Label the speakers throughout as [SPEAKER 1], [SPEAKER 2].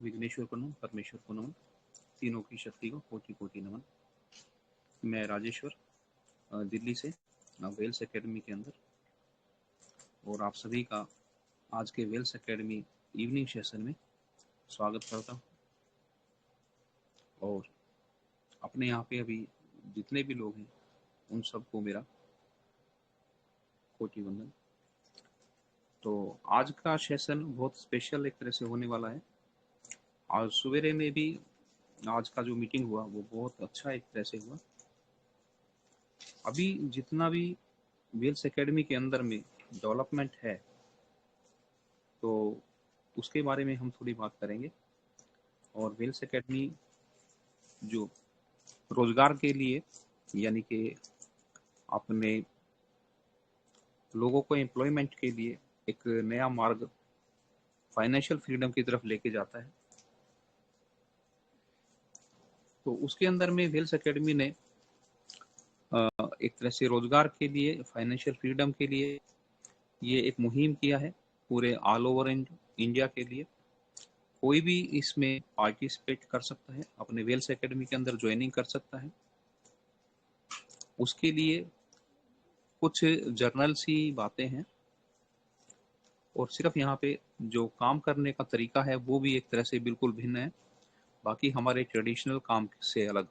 [SPEAKER 1] विघ्नेश्वर को नमन, परमेश्वर को नमन, तीनों की शक्ति को कोटि कोटि नमन। मैं राजेश्वर दिल्ली से वेल्स एकेडमी के अंदर, और आप सभी का आज के वेल्स एकेडमी इवनिंग सेशन में स्वागत करता हूँ। और अपने यहाँ पे अभी जितने भी लोग हैं उन सबको मेरा कोटि वंदन। तो आज का सेशन बहुत स्पेशल एक तरह से होने वाला है। आज सवेरे में भी आज का जो मीटिंग हुआ वो बहुत अच्छा एक तरह से हुआ। अभी जितना भी वेल्स एकेडमी के अंदर में डेवलपमेंट है तो उसके बारे में हम थोड़ी बात करेंगे। और वेल्स एकेडमी जो रोजगार के लिए यानी कि अपने लोगों को एम्प्लॉयमेंट के लिए एक नया मार्ग फाइनेंशियल फ्रीडम की तरफ लेके जाता है, तो उसके अंदर में वेल्स एकेडमी ने एक तरह से रोजगार के लिए, फाइनेंशियल फ्रीडम के लिए ये एक मुहिम किया है पूरे ऑल ओवर इंडिया के लिए। कोई भी इसमें पार्टिसिपेट कर सकता है, अपने वेल्स एकेडमी के अंदर ज्वाइनिंग कर सकता है। उसके लिए कुछ जर्नल सी बातें हैं, और सिर्फ यहाँ पे जो काम करने का तरीका है वो भी एक तरह से बिल्कुल भिन्न है बाकी हमारे ट्रेडिशनल काम से अलग।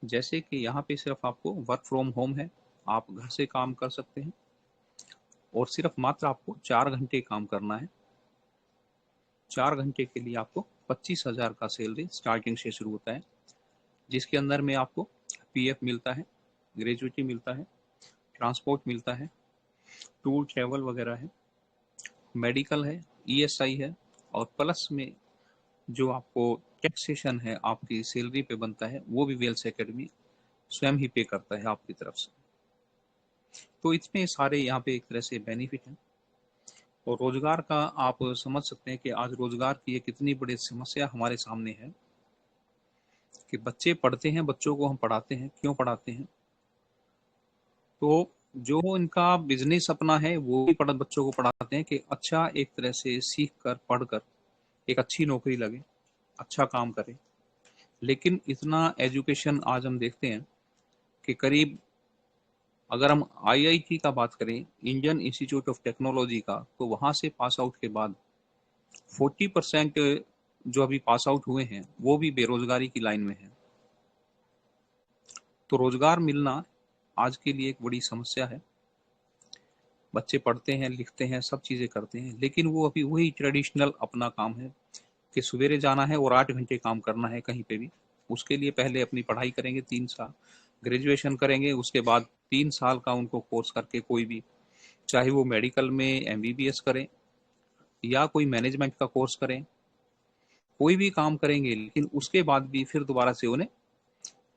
[SPEAKER 1] जैसे कि यहाँ पे सिर्फ आपको वर्क फ्रॉम होम है, आप घर से काम कर सकते हैं, और सिर्फ मात्र आपको 4 घंटे काम करना है। 4 घंटे के लिए आपको 25,000 का सैलरी स्टार्टिंग से शुरू होता है, जिसके अंदर में आपको पीएफ मिलता है, ग्रेजुएटी मिलता है, ट्रांसपोर्ट मिलता है, टूर ट्रैवल वगैरह है, मेडिकल है, ईएसआई है, और प्लस में जो आपको टैक्सेशन है आपकी सैलरी पे बनता है वो भी वेल्स एकेडमी स्वयं ही पे करता है आपकी तरफ से। तो इसमें सारे यहाँ पे एक तरह से बेनिफिट है। और रोजगार का आप समझ सकते हैं कि आज रोजगार की एक कितनी बड़ी समस्या हमारे सामने है कि बच्चे पढ़ते हैं, बच्चों को हम पढ़ाते हैं, क्यों पढ़ाते हैं? तो जो इनका बिजनेस अपना है वो भी बच्चों को पढ़ाते हैं कि अच्छा एक तरह से सीख कर, पढ़कर एक अच्छी नौकरी लगे, अच्छा काम करे। लेकिन इतना एजुकेशन आज हम देखते हैं कि करीब, अगर हम आईआईटी का बात करें, इंडियन इंस्टीट्यूट ऑफ टेक्नोलॉजी का, तो वहां से पास आउट के बाद 40% जो अभी पास आउट हुए हैं वो भी बेरोजगारी की लाइन में है। तो रोजगार मिलना आज के लिए एक बड़ी समस्या है। बच्चे पढ़ते हैं, लिखते हैं, सब चीजें करते हैं, लेकिन वो अभी वही ट्रेडिशनल अपना काम है कि सवेरे जाना है और 8 घंटे काम करना है कहीं पे भी। उसके लिए पहले अपनी पढ़ाई करेंगे, 3 साल ग्रेजुएशन करेंगे, उसके बाद 3 साल का उनको कोर्स करके कोई भी, चाहे वो मेडिकल में एमबीबीएस करें या कोई मैनेजमेंट का कोर्स करें, कोई भी काम करेंगे, लेकिन उसके बाद भी फिर दोबारा से उन्हें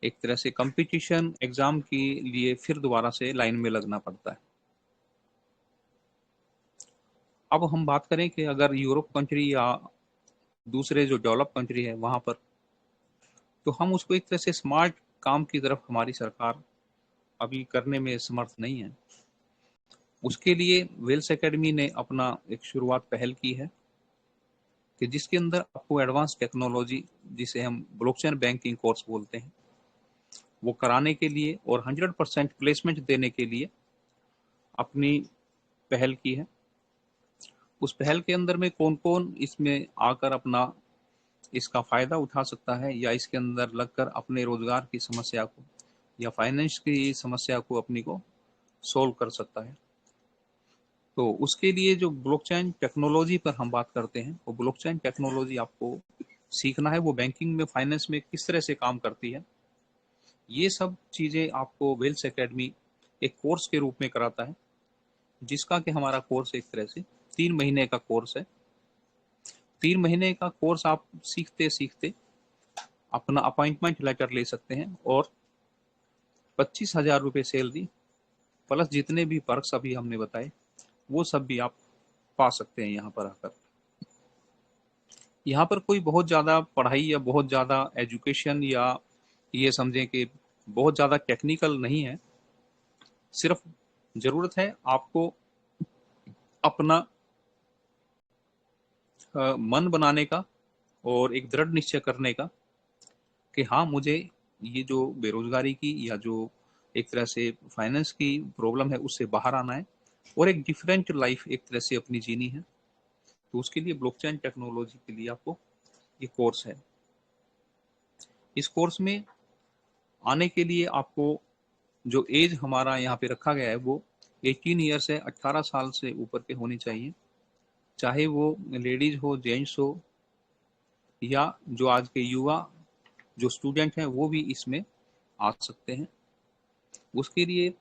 [SPEAKER 1] एक तरह से कंपटीशन एग्जाम के लिए फिर दोबारा से लाइन में लगना पड़ता है। अब हम बात करें कि अगर यूरोप कंट्री या दूसरे जो डेवलप कंट्री है वहां पर, तो हम उसको एक तरह से स्मार्ट काम की तरफ हमारी सरकार अभी करने में समर्थ नहीं है। उसके लिए वेल्स एकेडमी ने अपना एक शुरुआत पहल की है कि जिसके अंदर आपको एडवांस टेक्नोलॉजी, जिसे हम ब्लॉकचेन बैंकिंग कोर्स बोलते हैं, वो कराने के लिए और 100% प्लेसमेंट देने के लिए अपनी पहल की है। उस पहल के अंदर में कौन कौन इसमें आकर अपना इसका फायदा उठा सकता है या इसके अंदर लगकर अपने रोजगार की समस्या को या फाइनेंस की समस्या को अपनी को सोल्व कर सकता है। तो उसके लिए जो ब्लॉकचेन टेक्नोलॉजी पर हम बात करते हैं, वो ब्लॉकचेन टेक्नोलॉजी आपको सीखना है, वो बैंकिंग में, फाइनेंस में किस तरह से काम करती है। ये सब चीजें आपको वेल्स एकेडमी एक कोर्स के रूप में कराता है, जिसका कि हमारा कोर्स एक तरह से 3 महीने का कोर्स है। 3 महीने का कोर्स आप सीखते सीखते अपना अपॉइंटमेंट लेटर ले सकते हैं, और 25,000 रुपये सैलरी प्लस जितने भी पर्क्स अभी हमने बताए वो सब भी आप पा सकते हैं यहाँ पर आकर। यहाँ पर कोई बहुत ज़्यादा पढ़ाई या बहुत ज़्यादा एजुकेशन या ये समझें कि बहुत ज़्यादा टेक्निकल नहीं है। सिर्फ ज़रूरत है आपको अपना मन बनाने का और एक दृढ़ निश्चय करने का कि हाँ, मुझे ये जो बेरोजगारी की या जो एक तरह से फाइनेंस की प्रॉब्लम है उससे बाहर आना है और एक डिफरेंट लाइफ एक तरह से अपनी जीनी है। तो उसके लिए ब्लॉकचेन टेक्नोलॉजी के लिए आपको ये कोर्स है। इस कोर्स में आने के लिए आपको जो एज हमारा यहाँ पे रखा गया है वो 18 ईयर से 18 साल से ऊपर के होनी चाहिए, चाहे वो लेडीज हो, जेंट्स हो, या जो आज के युवा जो स्टूडेंट हैं वो भी इसमें आ सकते हैं। उसके लिए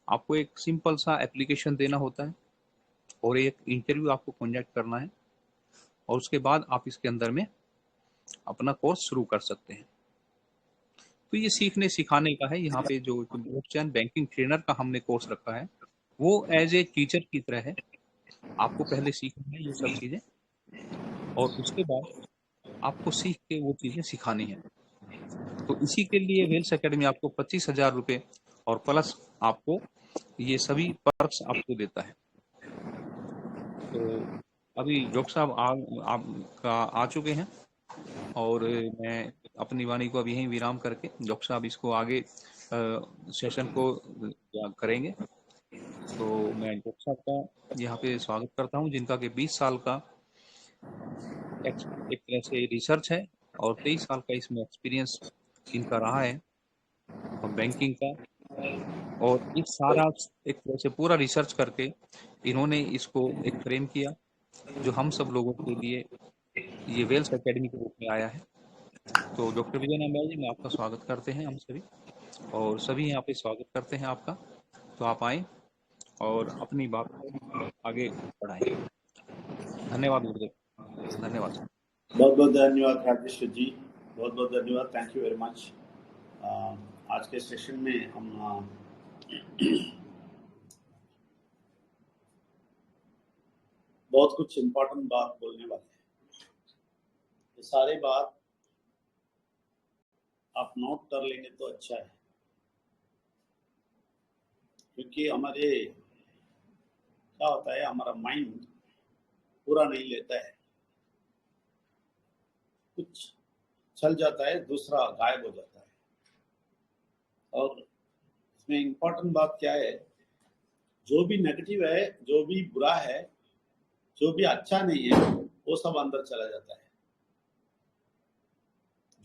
[SPEAKER 1] आपको एक सिंपल सा एप्लीकेशन देना होता है और एक इंटरव्यू आपको कंडक्ट करना है और उसके बाद आप इसके अंदर में अपना कोर्स शुरू कर सकते हैं। तो ये सीखने सिखाने का है। यहाँ पे जो ब्लॉकचेन बैंकिंग ट्रेनर का हमने कोर्स रखा है वो एज ए टीचर की तरह है। आपको पहले सीखना है ये सब चीजें और उसके बाद आपको सीख के वो चीजें सिखानी है। तो इसी के लिए वेल्स एकेडमी आपको 25,000 रुपये और प्लस आपको ये सभी पर्क्स आपको देता है। तो अभी डॉक्टर साहब आपका आ चुके हैं और मैं अपनी वाणी को अब यहीं विराम करके डॉक्टर साहब इसको आगे सेशन को करेंगे। तो मैं डॉक्टर साहब का यहाँ पे स्वागत करता हूँ जिनका कि 20 साल का एक तरह से रिसर्च है और 23 साल का इसमें एक्सपीरियंस इनका रहा है बैंकिंग का। और इस सारा एक तरह से पूरा रिसर्च करके इन्होंने इसको एक फ्रेम किया जो हम सब लोगों के लिए ये वेल्स एकेडमी के रूप में आया है। तो डॉक्टर विजय नाम्याल जी, मैं आपका स्वागत करते हैं हम सभी और सभी यहाँ पे स्वागत करते हैं आपका। तो आप आए और अपनी बात को आगे बढ़ाएं। धन्यवाद गुरुदेव, धन्यवाद सर।
[SPEAKER 2] बहुत बहुत धन्यवाद राजेश जी, बहुत बहुत धन्यवाद, थैंक यू वेरी मच। आज के सेशन में हम बहुत कुछ इम्पोर्टेंट बात बोलने वाले हैं। ये सारे बात आप नोट कर लेंगे तो अच्छा है, क्योंकि हमारे क्या होता है, हमारा माइंड पूरा नहीं लेता है, कुछ चल जाता है, दूसरा गायब हो जाता है। और इसमें इम्पोर्टेंट बात क्या है, जो भी नेगेटिव है, जो भी बुरा है, जो भी अच्छा नहीं है, वो सब अंदर चला जाता है।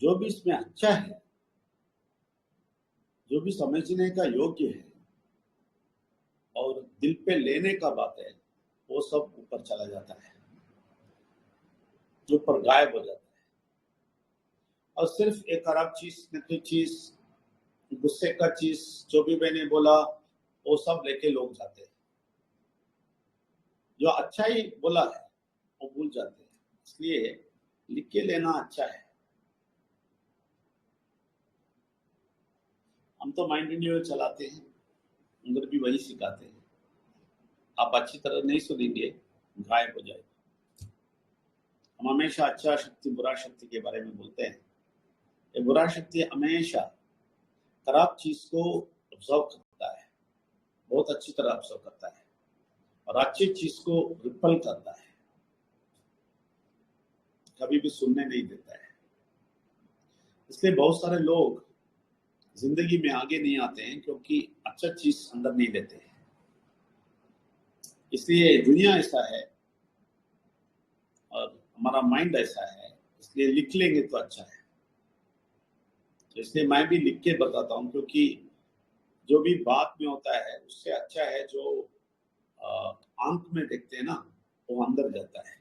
[SPEAKER 2] जो भी इसमें अच्छा है, जो भी समझने का योग्य है और दिल पे लेने का बात है, वो सब ऊपर चला जाता है, जो ऊपर गायब हो जाता है। और सिर्फ एक खराब चीज, नेगेटिव चीज, गुस्से का चीज, जो भी मैंने बोला वो सब लेके लोग जाते हैं। जो अच्छा ही बोला है वो भूल जाते हैं। इसलिए लिख के लेना अच्छा है। हम तो माइंड रिन्यूअल चलाते हैं, उधर भी वही सिखाते हैं। आप अच्छी तरह नहीं सुनेंगे, गायब हो जाएगा। हम हमेशा अच्छा शक्ति बुरा शक्ति के बारे में बोलते हैं। ये बुरा शक्ति हमेशा खराब चीज को ऑब्जर्व करता है, बहुत अच्छी तरह ऑब्जर्व करता है, और अच्छी चीज को रिपल करता है, कभी भी सुनने नहीं देता है। इसलिए बहुत सारे लोग जिंदगी में आगे नहीं आते हैं, क्योंकि अच्छा चीज अंदर नहीं लेते हैं। इसलिए दुनिया ऐसा है और हमारा माइंड ऐसा है, इसलिए लिख लेंगे तो अच्छा है। तो इसलिए मैं भी लिख के बताता हूँ, क्योंकि जो भी बात में होता है उससे अच्छा है जो आंख में देखते हैं ना, वो अंदर जाता है।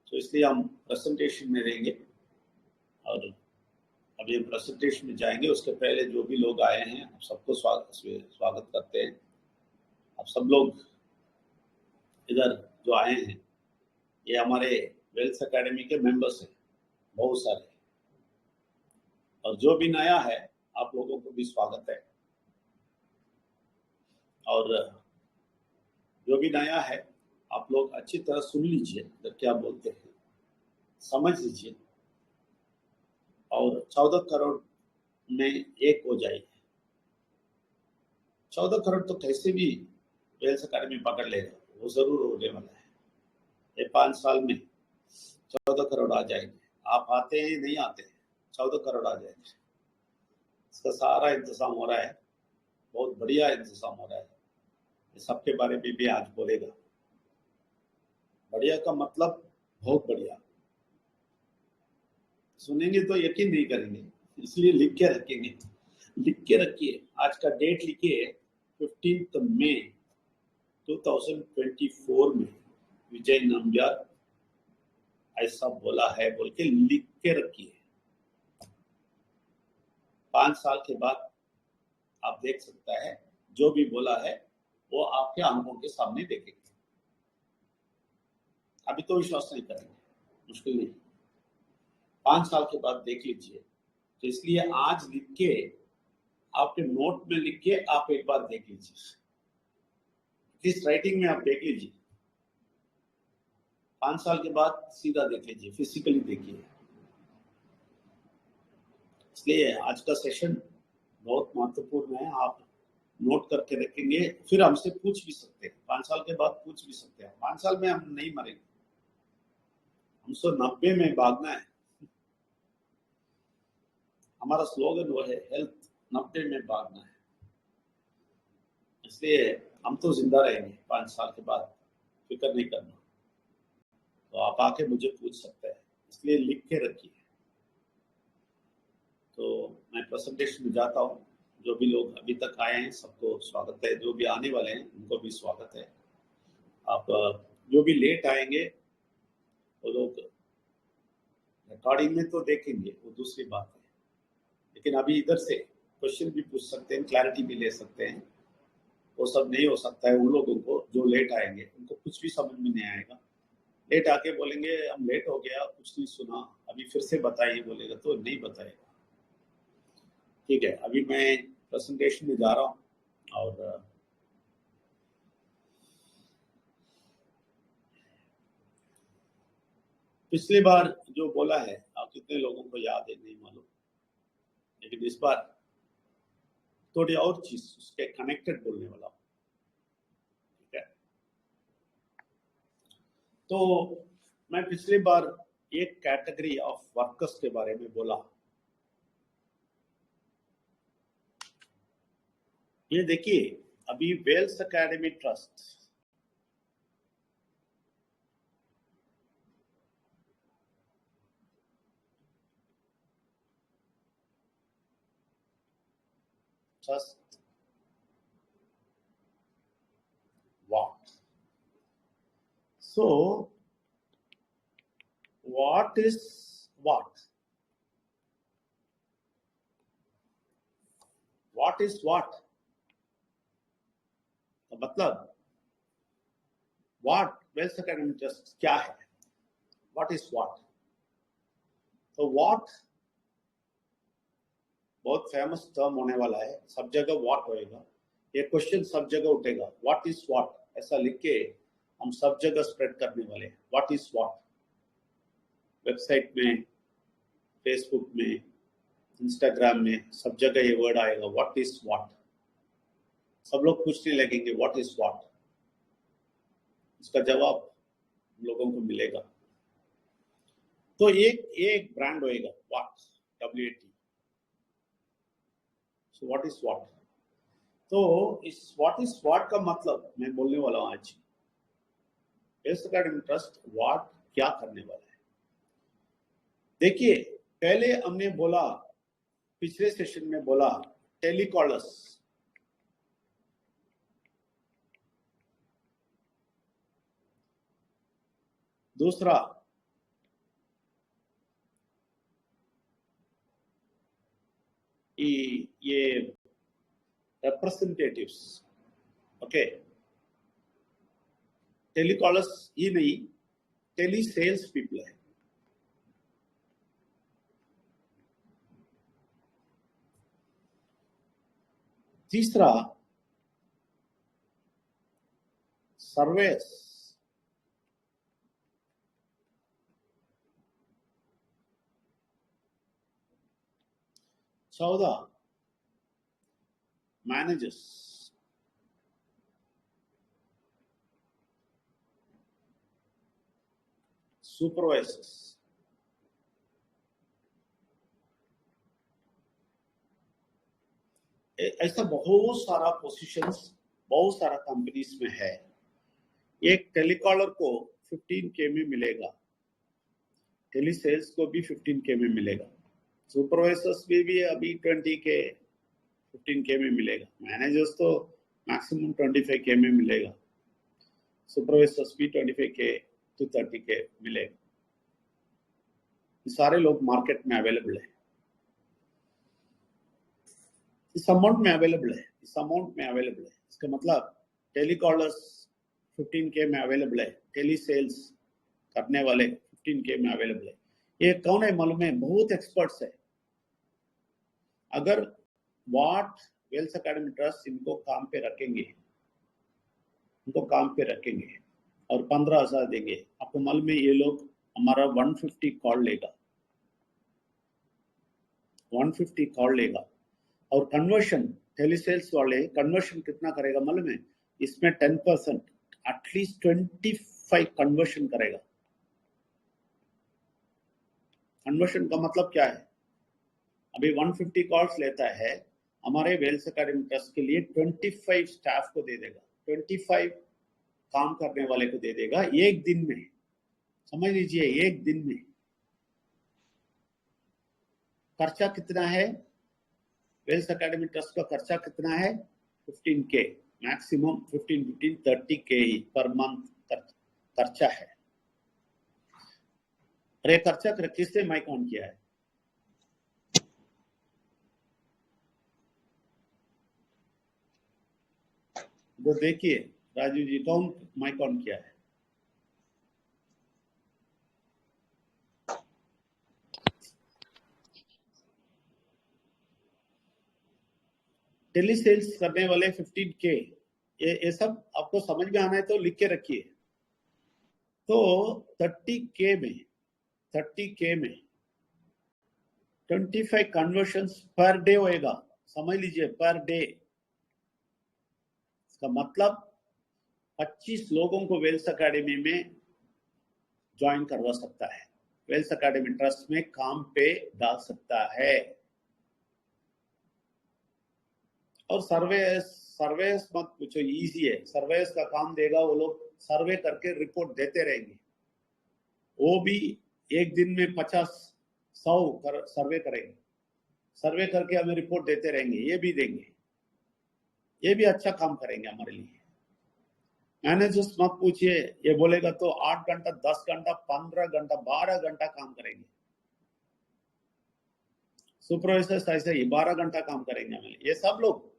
[SPEAKER 2] तो इसलिए हम प्रेजेंटेशन में रहेंगे, और अभी हम प्रेजेंटेशन में जाएंगे। उसके पहले जो भी लोग आए हैं, आप सबको स्वागत करते हैं। आप सब लोग इधर जो आए हैं, ये हमारे वेल्स एकेडमी के मेंबर्स हैं, बहुत सारे। और जो भी नया है, आप लोगों को भी स्वागत है। और जो भी नया है, आप लोग अच्छी तरह सुन लीजिए, तो क्या बोलते हैं समझ लीजिए, और 14 करोड़ में एक हो जाएगी। 14 करोड़ तो कैसे भी वेल्स एकेडमी पकड़ लेगा, वो जरूर होने वाला है। ये 5 साल में 14 करोड़ आ जाएंगे। आप आते हैं नहीं आते हैं, 14 करोड़ आ जाएंगे। इसका सारा इंतजाम हो रहा है, बहुत बढ़िया इंतजाम हो रहा है। सबके बारे में भी आज बोलेगा। बढ़िया का मतलब बहुत बढ़िया। सुनेंगे तो यकीन नहीं करेंगे, इसलिए लिख के रखेंगे। लिख के रखिए, आज का डेट लिखिए 15 मई 2024 में विजय नंबियार ऐसा बोला है बोल के लिख के रखिए। 5 साल के बाद आप देख सकता है जो भी बोला है वो आपके आंखों के सामने देखेंगे। अभी तो विश्वास नहीं करेंगे, मुश्किल नहीं। 5 साल के बाद देख लीजिए। तो इसलिए आज लिख के आपके नोट में लिख के आप एक बार देख लीजिए, इस राइटिंग में आप देख लीजिए। 5 साल के बाद सीधा देख लीजिए, फिजिकली देखिए। इसलिए आज का सेशन बहुत महत्वपूर्ण है। आप नोट करके रखेंगे, फिर हमसे पूछ भी सकते हैं। 5 साल के बाद पूछ भी सकते हैं। 5 साल में हम नहीं मरेंगे, 1990 में भागना है। हमारा स्लोगन वो है, हेल्थ 90 में भागना है। इसलिए हम तो जिंदा रहेंगे 5 साल के बाद, फिक्र नहीं करना। तो आप आके मुझे पूछ सकते हैं, इसलिए लिख के रखिए। तो मैं प्रेजेंटेशन में जाता हूँ। जो भी लोग अभी तक आए हैं सबको स्वागत है, जो भी आने वाले हैं उनको भी स्वागत है। आप जो भी लेट आएंगे वो लोग रिकॉर्डिंग में तो देखेंगे, वो दूसरी बात है, लेकिन अभी इधर से क्वेश्चन भी पूछ सकते हैं, क्लैरिटी भी ले सकते हैं। वो सब नहीं हो सकता है। उन लोगों को जो लेट आएंगे उनको कुछ भी समझ में नहीं आएगा। लेट आके बोलेंगे हम लेट हो गया, कुछ नहीं सुना, अभी फिर से बताइए बोलेगा तो नहीं बताएगा। ठीक है, अभी मैं प्रेजेंटेशन में जा रहा हूँ। और पिछली बार जो बोला है आप कितने लोगों को याद है नहीं मालूम, लेकिन इस बार थोड़ी और चीज उसके कनेक्टेड बोलने वाला हूँ। ठीक है, तो मैं पिछली बार एक कैटेगरी ऑफ वर्कर्स के बारे में बोला। ये देखिए, अभी Wells academy trust what? So what is what? What is what? तो मतलब what वेल्स एकेडमी ट्रस्ट क्या है? What is what? तो what बहुत फेमस टर्म होने वाला है, सब जगह व्हाट होएगा। ये क्वेश्चन सब जगह उठेगा, व्हाट इज व्हाट, ऐसा लिख के हम सब जगह स्प्रेड करने वाले हैं। व्हाट इज व्हाट, वेबसाइट में, फेसबुक में, इंस्टाग्राम में, सब जगह ये वर्ड आएगा, व्हाट इज व्हाट। सब लोग पूछने लगेंगे व्हाट इज व्हाट। इसका जवाब लोगों को मिलेगा। तो एक ब्रांड होएगा what, WAT। So what is what. तो इस व्हाट इज व्हाट का मतलब मैं बोलने वाला हूं आज। वेल्स एकेडमी ट्रस्ट व्हाट क्या करने वाला है। देखिए, पहले हमने बोला, पिछले सेशन में बोला टेलीकॉलर्स। दूसरा ये रिप्रेजेंटेटिव्स। ओके, टेलीकॉलर्स ही नहीं, टेली सेल्स पीपल है। तीसरा सर्वेस। चौदह मैनेजर्स। 16 सुपरवाइजर्स। ऐसा बहुत सारा पोजीशंस, बहुत सारा कंपनीज में है। एक टेलीकॉलर को 15K में मिलेगा, टेली सेल्स को भी 15K में मिलेगा, सुपरवाइजर्स भी अभी 20K 15K में मिलेगा, मैनेजर्स तो मैक्सिमम 25K में मिलेगा, सुपरवाइजर्स भी 25K to 30K मिलेगा। सारे लोग मार्केट में अवेलेबल है, इस अमाउंट में अवेलेबल है, इस अमाउंट में अवेलेबल है। इसका मतलब टेलीकॉलर्स 15K में अवेलेबल है, टेली सेल्स करने वाले 15K में अवेलेबल है। ये कौन है मालूम है? बहुत एक्सपर्ट्स है। अगर वाट वेल्थ एकेडमी ट्रस्ट इनको काम पे रखेंगे, इनको काम पे रखेंगे और 15,000 देंगे, आपको मालूम है ये लोग हमारा 150 कॉल लेगा, 150 कॉल लेगा। और कन्वर्शन, टेलीसेल्स वाले कन्वर्शन कितना करेगा मालूम है? इसमें 10%, एटलीस्ट 25 कन्वर्शन करेगा। कन्वर्शन का मतलब क्या है? अभी 150 कॉल्स लेता है, हमारे वेल्थ एकेडमी ट्रस्ट के लिए 25 स्टाफ को दे देगा, 25 काम करने वाले को दे देगा एक दिन में। समझ लीजिए, एक दिन में। खर्चा कितना है? वेल्थ एकेडमी ट्रस्ट का खर्चा कितना है? 15K, maximum 15, 30K per month खर्चा है। अरे खर्चा किसने माइक ऑन किया है? वो देखिए राजू जी, कौन माइक ऑन किया है? टेली सेल्स करने वाले 15K, ये सब आपको समझ में आना है तो लिख के रखिए। तो 30K में 25 कन्वर्शंस पर डे होएगा। समझ लीजिए, पर डे। इसका मतलब 25 लोगों को वेल्थ एकेडमी में ज्वाइन करवा सकता है, वेल्थ एकेडमी ट्रस्ट में काम पे डाल सकता है। और सर्वेस मत पूछो, इजी है। सर्वेस का काम देगा, वो लोग सर्वे करके रिपोर्ट देते रहेंगे। वो भी एक दिन में 50-100 सर्वे करेंगे, सर्वे करके हमें रिपोर्ट देते रहेंगे, ये भी देंगे, ये भी अच्छा काम करेंगे हमारे लिए। मैनेजर्स मत पूछिए, ये बोलेगा तो 8 घंटा, 10 घंटा, 15 घंटा, 12 घंटा काम करेंगे। सुपरवाइजर्स ऐसे ही 12 घंटा काम करेंगे हमें, ये सब लोग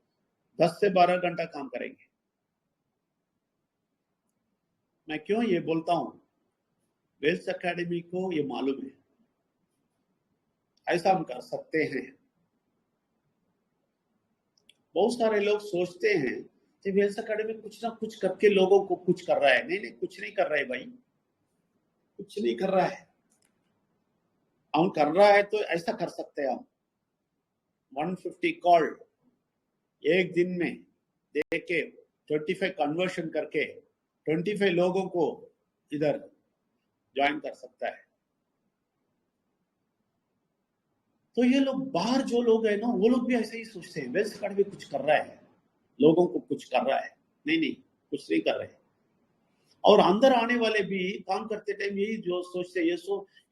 [SPEAKER 2] 10 से 12 घंटा काम करेंगे। मैं क्यों ये बोलता हूं? वेल्थ एकेडमी को ये मालूम है, ऐसा हम कर सकते हैं। बहुत सारे लोग सोचते हैं कि वेल्थ एकेडमी कुछ ना कुछ करके लोगों को कुछ कर रहा है। नहीं, कुछ नहीं कर रहा है भाई, कुछ नहीं कर रहा है। हम कर रहा है तो ऐसा कर सकते हैं हम, 150 कॉल एक दिन में देके 25 कन्वर्शन करके 25 लोगों को इधर ज्वाइन कर सकता है। तो ये लोग बाहर जो लोग हैं ना, वो लोग भी ऐसे ही सोचते हैं, वेल्थ एकेडमी कुछ कर रहा है, लोगों को कुछ कर रहा है। नहीं, कुछ नहीं कर रहे। और अंदर आने वाले भी काम करते टाइम यही जो सोचते हैं,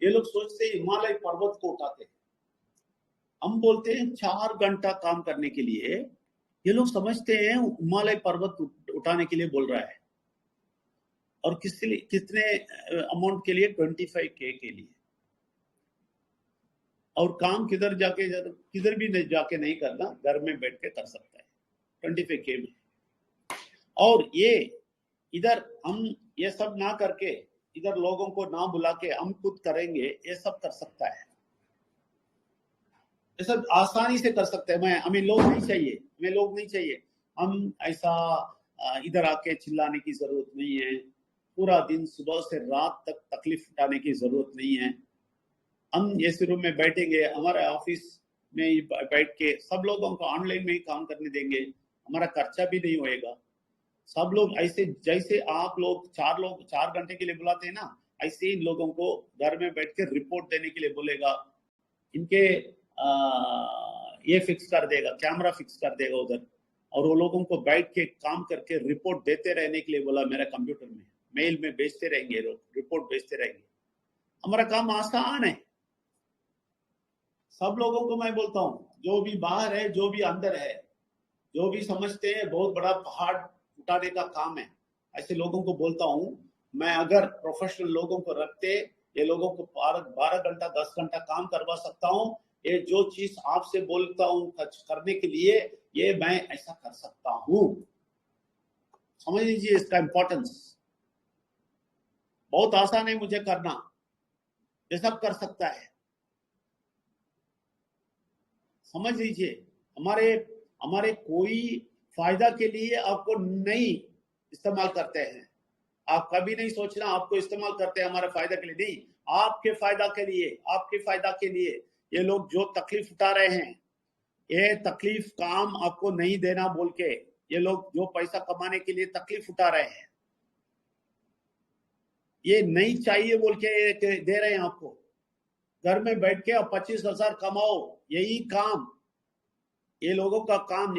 [SPEAKER 2] ये लोग सोचते हैं हिमालय पर्वत को उठाते हैं। हम बोलते हैं 4 घंटा काम करने के लिए, ये लोग समझते हैं हिमालय पर्वत उठाने के लिए बोल रहा है। और कितने अमाउंट के लिए? 25K के लिए। और काम किधर भी जाके नहीं करना, घर में बैठ के कर सकता है 25K में। और ये इधर हम ये सब ना करके, इधर लोगों को ना बुला के हम खुद करेंगे, ये सब कर सकता है। ये सब आसानी से कर सकते हैं। हमें लोग नहीं चाहिए, हम ऐसा इधर आके चिल्लाने की जरूरत नहीं है, पूरा दिन सुबह से रात तक तकलीफ उठाने की जरूरत नहीं है। हम एसी रूम में बैठेंगे, हमारे ऑफिस में बैठ के सब लोगों को ऑनलाइन में ही काम करने देंगे, हमारा खर्चा भी नहीं होएगा। सब लोग ऐसे, जैसे आप लोग 4 घंटे के लिए बुलाते हैं ना, ऐसे इन लोगों को घर में बैठ के रिपोर्ट देने के लिए बोलेगा, इनके ये फिक्स कर देगा, कैमरा फिक्स कर देगा उधर, और वो लोगों को बैठ के काम करके रिपोर्ट देते रहने के लिए बोला मेरा कंप्यूटर में, मेल में भेजते रहेंगे लोग, रिपोर्ट भेजते रहेंगे। हमारा काम आसान है। सब लोगों को मैं बोलता हूँ, जो भी बाहर है, जो भी अंदर है, जो भी समझते हैं बहुत बड़ा पहाड़ उठाने का काम है, ऐसे लोगों को बोलता हूँ मैं, अगर प्रोफेशनल लोगों को रखते, ये लोगों को 12 घंटा 10 घंटा काम करवा सकता हूँ। ये जो चीज आपसे बोलता हूँ करने के लिए, ये मैं ऐसा कर सकता हूँ। समझ लीजिए इसका इंपॉर्टेंस। बहुत आसान है मुझे करना, ये सब कर सकता है। समझ लीजिए, हमारे कोई फायदा के लिए आपको नहीं इस्तेमाल करते हैं। आप कभी नहीं सोचना आपको इस्तेमाल करते हैं हमारे फायदा के लिए, नहीं, आपके फायदा के लिए, आपके फायदा के लिए। ये लोग जो तकलीफ उठा रहे हैं, ये तकलीफ काम आपको नहीं देना बोल के, ये लोग जो पैसा कमाने के लिए तकलीफ उठा रहे हैं, ये नहीं चाहिए बोल के दे रहे हैं आपको। घर में बैठ के आप 25,000 कमाओ, यही काम, ये लोगों का काम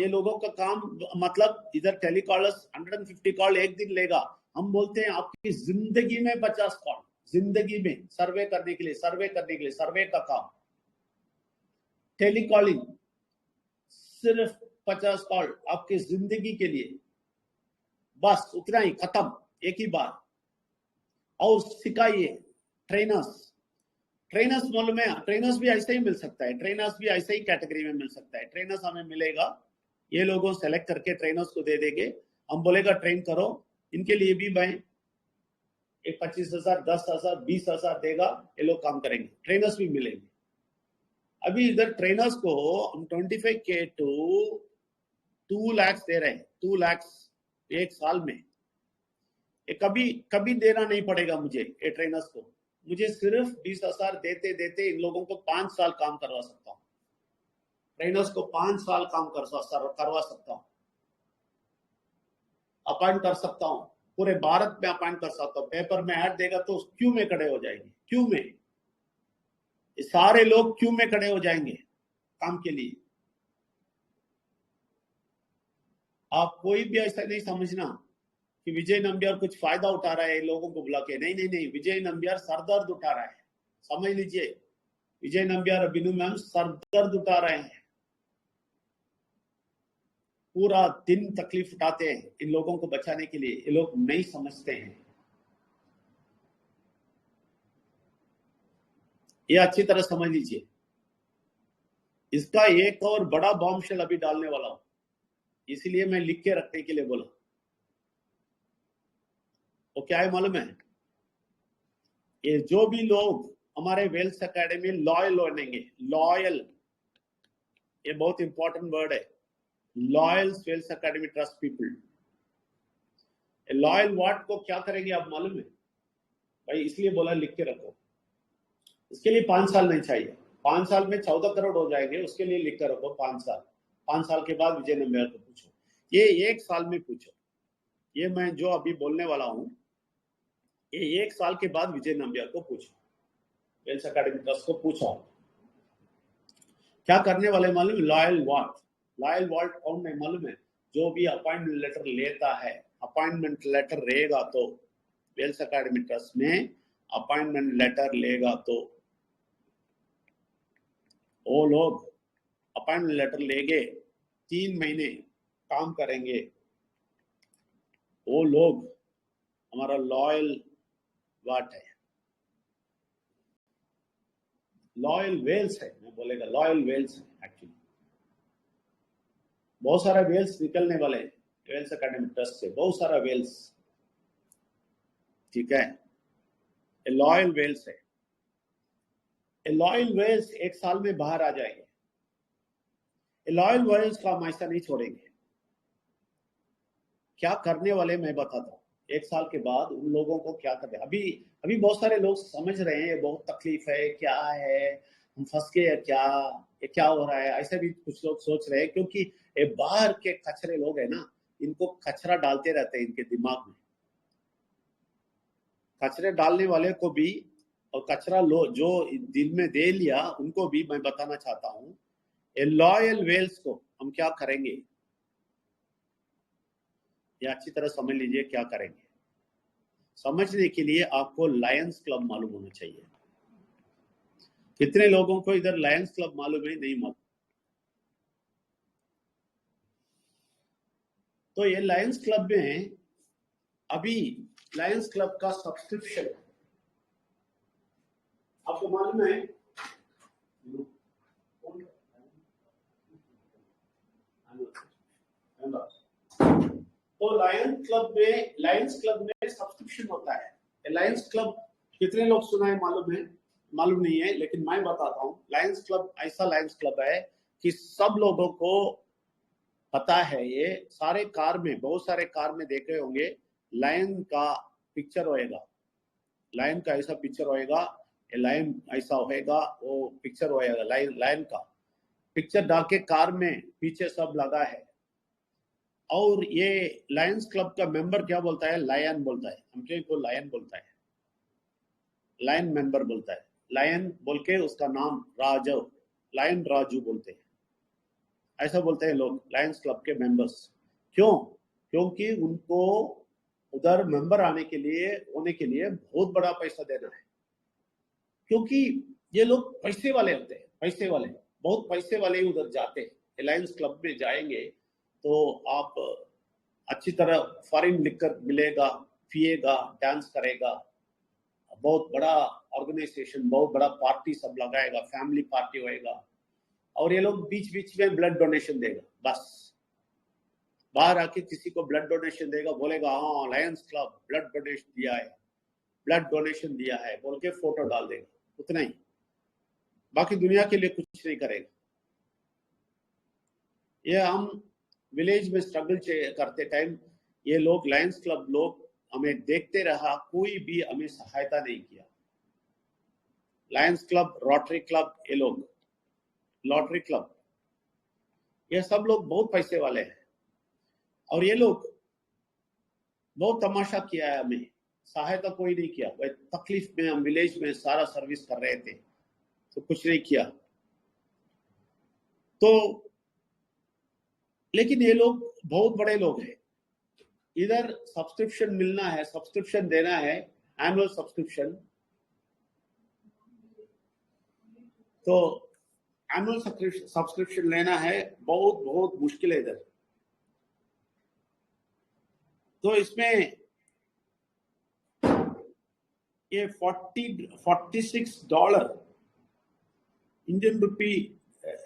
[SPEAKER 2] मतलब इधर टेलीकॉलर्स 150 कॉल एक दिन लेगा। हम बोलते हैं आपकी जिंदगी में 50 कॉल, जिंदगी में सर्वे करने के लिए, सर्वे का काम। टेलीकॉलिंग सिर्फ 50 कॉल आपकी जिंदगी के लिए, बस उतना ही, खत्म, एक ही बार। और सिखाइए। ट्रेनर्स मालूम है, ट्रेनर्स भी ऐसे ही मिल सकता है, ट्रेनर्स भी ऐसे ही कैटेगरी में मिल सकता है। ट्रेनर्स हमें मिलेगा, ये लोगों सेलेक्ट करके ट्रेनर्स को दे देंगे, हम बोलेगा ट्रेन करो। इनके लिए भी मैं एक 25,000 10,000 20,000 देगा, ये लोग काम करेंगे, ट्रेनर्स भी मिलेंगे। अभी इधर ट्रेनर्स को हम 25K to 2 लाख दे रहे हैं, 2 लाख एक साल में। ये कभी देना नहीं पड़ेगा मुझे, ये ट्रेनर्स को। मुझे सिर्फ 20,000 देते देते इन लोगों को 5 साल काम करवा सकता हूँ। ट्रेनर्स को 5 साल काम करवा सकता हूँ, अपॉइंट कर सकता हूँ, पूरे भारत में अपॉइंट कर सकता हूँ। पेपर में ऐड देगा तो क्यू में खड़े हो जाएंगे, क्यू में, ये सारे लोग क्यू में खड़े हो जाएंगे काम के लिए। आप कोई भी ऐसा नहीं समझना कि विजय नंबियार कुछ फायदा उठा रहा है लोगों को बुला के, नहीं, विजय नंबियार सरदर्द उठा रहा है। समझ लीजिए, विजय नंबियार अभिनव मैम सरदर्द उठा रहे हैं, पूरा दिन तकलीफ उठाते हैं इन लोगों को बचाने के लिए। ये लोग नहीं समझते हैं, ये अच्छी तरह समझ लीजिए। इसका एक और बड़ा बॉम्बशेल अभी डालने वाला हूं, इसलिए मैं लिख के रखने के लिए बोला। तो क्या है मालूम है, ये जो भी लोग हमारे वेल्थ एकेडमी लॉयल बनेंगे, लॉयल, ये बहुत इंपॉर्टेंट वर्ड है, loyal wealth academy trust people. Loyal what को क्या करेंगे आप मालूम है भाई, इसलिए बोला लिख के रखो। इसके लिए 5 साल नहीं चाहिए, 5 साल में 14 करोड़ हो जाएंगे, उसके लिए लिख कर रखो 5 साल। 5 साल के बाद विजय नंबियार को पूछो, ये 1 साल में पूछो। ये मैं जो अभी बोलने वाला हूं, ये 1 साल के बाद विजय नंबियार को पूछो, वेल्थ एकेडमी ट्रस्ट को पूछो क्या करने वाले मालूम। लॉयल वाल्ट कौन है मालूम है, जो भी अपॉइंटमेंट लेटर लेता है, अपॉइंटमेंट लेटर रहेगा तो वेल्थ एकेडमी ट्रस्ट में अपॉइंटमेंट लेटर लेगा तो वो लोग अपॉइंटमेंट लेटर लेंगे, 3 महीने काम करेंगे, वो लोग हमारा लॉयल वाट है, लॉयल वेल्स है, मैं बोलेगा लॉयल वेल्स है। एक्चुअली बहुत सारा वेल्स निकलने वाले हैं वेल्स एकेडमी ट्रस्ट से, बहुत सारा वेल्स, ठीक है। लॉयल वेल्स है, लॉयल वेल्स 1 साल में बाहर आ जाएंगे। लॉयल वेल्स का हम ऐसा नहीं छोड़ेंगे। क्या करने वाले मैं बताता हूँ, 1 साल के बाद उन लोगों को क्या करते हैं। अभी बहुत सारे लोग समझ रहे हैं बहुत तकलीफ है, क्या है, हम फंस गए या क्या, ये क्या हो रहा है, ऐसा भी कुछ लोग सोच रहे हैं, क्योंकि ये बाहर के कचरे लोग है ना, इनको कचरा डालते रहते हैं इनके दिमाग में। कचरे डालने वाले को भी और कचरा लो जो दिन में दे लिया उनको भी मैं बताना चाहता हूँ, ये लॉयल वेल्स को हम क्या करेंगे, ये अच्छी तरह समझ लीजिए क्या करेंगे। समझने के लिए आपको लायंस क्लब मालूम होना चाहिए। कितने लोगों को इधर लायंस क्लब मालूम है? नहीं मालूम। तो ये लायंस क्लब में अभी लायंस क्लब का सब्सक्रिप्शन आपको मालूम है? तो लायंस क्लब में सब्सक्रिप्शन होता है। लायंस क्लब कितने लोग सुना है मालूम है? मालूम नहीं है, लेकिन मैं बताता हूँ। लायंस क्लब ऐसा लायंस क्लब है कि सब लोगों को पता है। ये सारे कार में, बहुत सारे कार में देखे होंगे, लायन का पिक्चर होएगा, लायन का ऐसा पिक्चर होएगा, लायन ऐसा होएगा, वो पिक्चर होएगा लायन का पिक्चर डाल के कार में पीछे सब लगा है। और ये लायंस क्लब का मेंबर क्या बोलता है? लायन बोलता है। हमके को लायन बोलता है, लायन मेंबर बोलता है। लायन बोल के उसका नाम राजू, लायन राजू बोलते हैं, ऐसा बोलते हैं लोग लायंस क्लब के मेंबर्स। क्यों? क्योंकि उनको उधर मेंबर होने के लिए बहुत बड़ा पैसा देना है। क्योंकि ये लोग पैसे वाले होते हैं, पैसे वाले, बहुत पैसे वाले ही उधर जाते हैं। लायंस क्लब में जाएंगे तो आप अच्छी तरह फॉरेन लिकर मिलेगा, पिएगा, डांस करेगा, बहुत बड़ा ऑर्गेनाइजेशन, बहुत बड़ा पार्टी सब लगाएगा, फैमिली पार्टी होएगा। और ये लोग बीच बीच में ब्लड डोनेशन देगा, बस बाहर आके किसी को ब्लड डोनेशन देगा, बोलेगा हाँ लायंस क्लब ब्लड डोनेशन दिया है, ब्लड डोनेशन दिया है बोल के फोटो डाल देगा, उतना ही, बाकी दुनिया के लिए कुछ नहीं करेगा। ये हम विलेज में स्ट्रगल करते टाइम ये लोग लायंस क्लब लोग हमें देखते रहा, कोई भी हमें सहायता नहीं किया। लायंस क्लब, रोटरी क्लब, ये लोग लॉटरी क्लब, ये सब लोग बहुत पैसे वाले हैं। और ये लोग बहुत तमाशा किया है, हमें सहायता कोई नहीं किया। भाई तकलीफ में हम विलेज में सारा सर्विस कर रहे थे तो कुछ नहीं किया। तो लेकिन ये लोग बहुत बड़े लोग हैं। इधर सब्सक्रिप्शन मिलना है, सब्सक्रिप्शन देना है, एनुअल सब्सक्रिप्शन। तो एनुअल सब्सक्रिप्शन लेना है, बहुत बहुत मुश्किल है इधर। तो इसमें ये $46 इंडियन रुपी,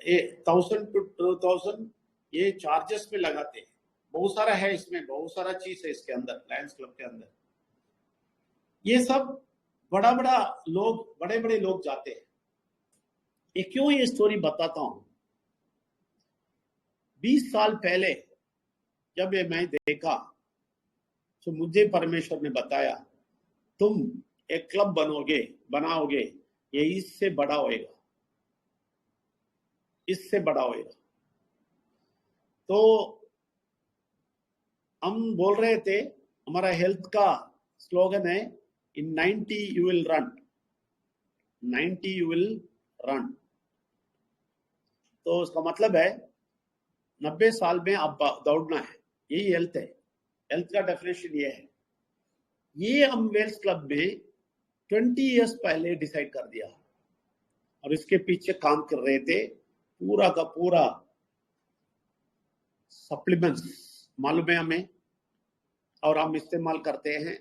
[SPEAKER 2] 1000 to 2000 ये चार्जेस में लगाते हैं। बहुत सारा है इसमें, बहुत सारा चीज है इसके अंदर, लायंस क्लब के अंदर। ये सब बड़े बड़े लोग जाते हैं। ये क्यों ये स्टोरी बताता हूं? 20 साल पहले जब ये मैं देखा तो मुझे परमेश्वर ने बताया तुम एक क्लब बनाओगे, ये इससे बड़ा होएगा, इससे बड़ा होएगा। तो हम बोल रहे थे, हमारा हेल्थ का स्लोगन है इन 90 you will run, 90 you will run. तो उसका मतलब है 90 साल में आप दौड़ना है, यही हेल्थ है। हेल्थ का डेफिनेशन ये है। ये हम वेल्स क्लब में 20 इयर्स पहले डिसाइड कर दिया और इसके पीछे काम कर रहे थे। पूरा का पूरा सप्लीमेंट्स मालूम है हमें और हम इस्तेमाल करते हैं।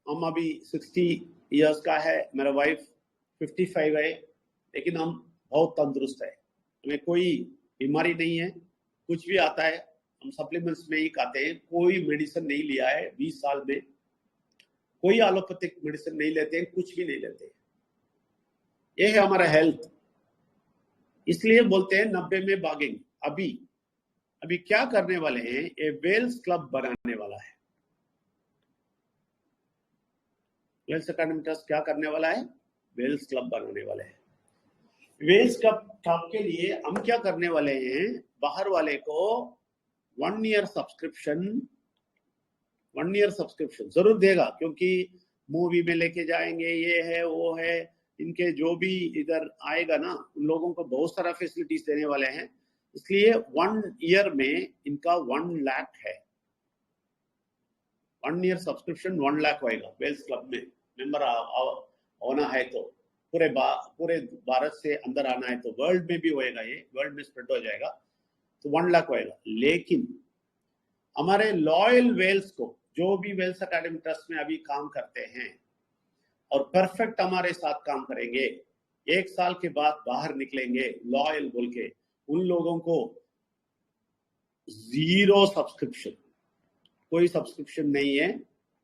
[SPEAKER 2] हम अभी 60 इयर्स का है, मेरा वाइफ 55 है, लेकिन हम बहुत तंदुरुस्त है, हमें कोई बीमारी नहीं है। कुछ भी आता है हम सप्लीमेंट्स में ही खाते हैं, कोई मेडिसिन नहीं लिया है 20 साल में, कोई एलोपैथिक मेडिसिन नहीं लेते हैं, कुछ भी नहीं लेते। ये है हमारा हेल्थ। इसलिए बोलते हैं 90 में भागेंगे। अभी क्या करने वाले हैं? ये वेल्स क्लब बनाने वाला है। वेल्स एकेडमी ट्रस्ट क्या करने वाला है? वेल्स क्लब बनाने वाले हैं। वेल्स क्लब के लिए हम क्या करने वाले हैं? बाहर वाले को 1 ईयर सब्सक्रिप्शन 1 ईयर सब्सक्रिप्शन जरूर देगा, क्योंकि मूवी में लेके जाएंगे, ये है वो है, इनके जो भी इधर आएगा ना उन लोगों को बहुत सारा फैसिलिटीज देने वाले हैं। इसलिए 1 ईयर में इनका 1 लाख है। 1 ईयर सब्सक्रिप्शन 1 लाख होएगा। वेल्स क्लब में मेंबर होना है तो, पूरे भारत से अंदर आना है तो, वर्ल्ड में भी होएगा, ये वर्ल्ड में स्प्रेड हो जाएगा तो 1 लाख होएगा। लेकिन हमारे लॉयल वेल्स को, जो भी वेल्स एकेडमी ट्रस्ट में अभी काम करते हैं और परफेक्ट हमारे साथ काम करेंगे, 1 साल के बाद बाहर निकलेंगे लॉयल बोल के, उन लोगों को 0 सब्सक्रिप्शन, कोई सब्सक्रिप्शन नहीं है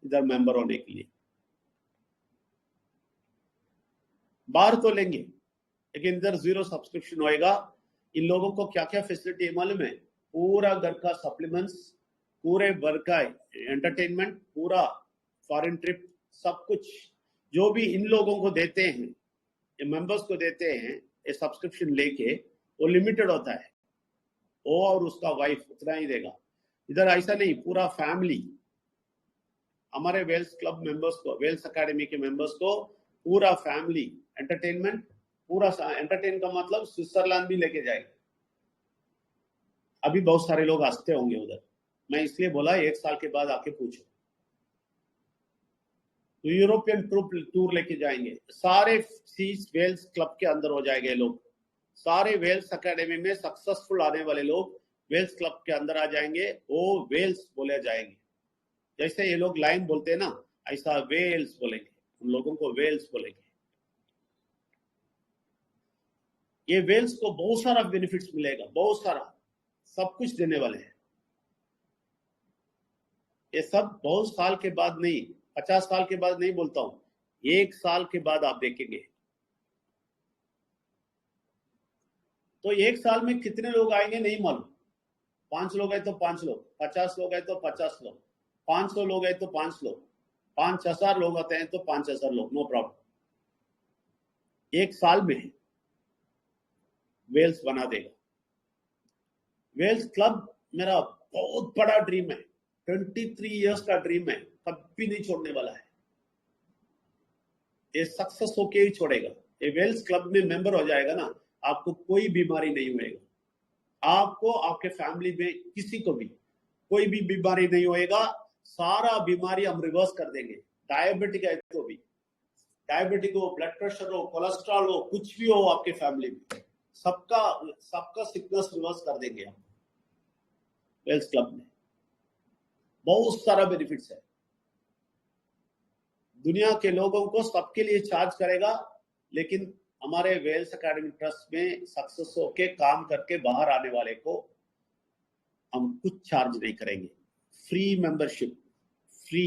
[SPEAKER 2] इधर मेंबर होने के लिए। बाहर तो लेंगे लेकिन इधर 0 सब्सक्रिप्शन होएगा। इन लोगों को क्या क्या फैसिलिटी है मालूम है? पूरा घर का सप्लीमेंट्स, पूरे घर का एंटरटेनमेंट, पूरा फॉरेन ट्रिप, सब कुछ जो भी इन लोगों को देते हैं, ये मेंबर्स को देते हैं, ये सब्सक्रिप्शन लेके, वो लिमिटेड होता है। वो और उसका वाइफ उतना ही देगा। इधर ऐसा नहीं, पूरा फैमिली, हमारे वेल्स क्लब मेंबर्स को, वेल्स एकेडमी के मेंबर्स को पूरा फैमिली एंटरटेनमेंट, पूरा एंटरटेन का मतलब स्विट्जरलैंड भी लेके जाएंगे। अभी बहुत सारे लोग हंसते होंगे उधर, मैं इसलिए बोला 1 साल के बाद आके पूछो। तो यूरोपियन टूर लेके जाएंगे, सारे सीज वेल्स क्लब के अंदर हो जाएंगे लोग, सारे वेल्स एकेडमी में सक्सेसफुल आने वाले लोग वेल्स क्लब के अंदर आ जाएंगे। वो वेल्स बोले जाएंगे, जैसे ये लोग लाइन बोलते हैं ना, ऐसा वेल्स बोलेंगे, उन लोगों को वेल्स बोलेंगे। ये वेल्स को बहुत सारा बेनिफिट्स मिलेगा, बहुत सारा, सब कुछ देने वाले हैं। ये सब बहुत साल के बाद नहीं, 50 साल के बाद नहीं बोलता हूं, 1 साल के बाद आप देखेंगे। तो 1 साल में कितने लोग आएंगे नहीं मालूम। 5 लोग है तो 5 लोग, 50 लोग है तो 50 लोग, 500 लोग है तो 5 लोग, 5000 लोग आते हैं तो 5000 लोग, नो प्रॉब्लम। 1 साल में वेल्स बना देगा। वेल्स क्लब मेरा बहुत बड़ा ड्रीम है, 23 इयर्स का ड्रीम है, कभी नहीं छोड़ने वाला है। ये सक्सेस होके ही छोड़ेगा। ये वेल्स क्लब में मेंबर हो जाएगा ना, आपको कोई बीमारी नहीं होएगा, आपको, आपके फैमिली में किसी को भी कोई भी बीमारी नहीं होएगा। सारा बीमारी हम रिवर्स कर देंगे। डायबिटिक है तो भी, डायबिटिक हो, ब्लड प्रेशर हो, कोलेस्ट्रॉल हो, कुछ भी हो आपके फैमिली में, सबका सिकनेस रिवर्स कर देंगे हम वेल्स क्लब में। बहुत सारा बेनिफिट्स है। दुनिया के लोगों को सबके लिए चार्ज करेगा, लेकिन हमारे वेल्स एकेडमी ट्रस्ट में सक्सेस होके काम करके बाहर आने वाले को हम कुछ चार्ज नहीं करेंगे। Free membership, free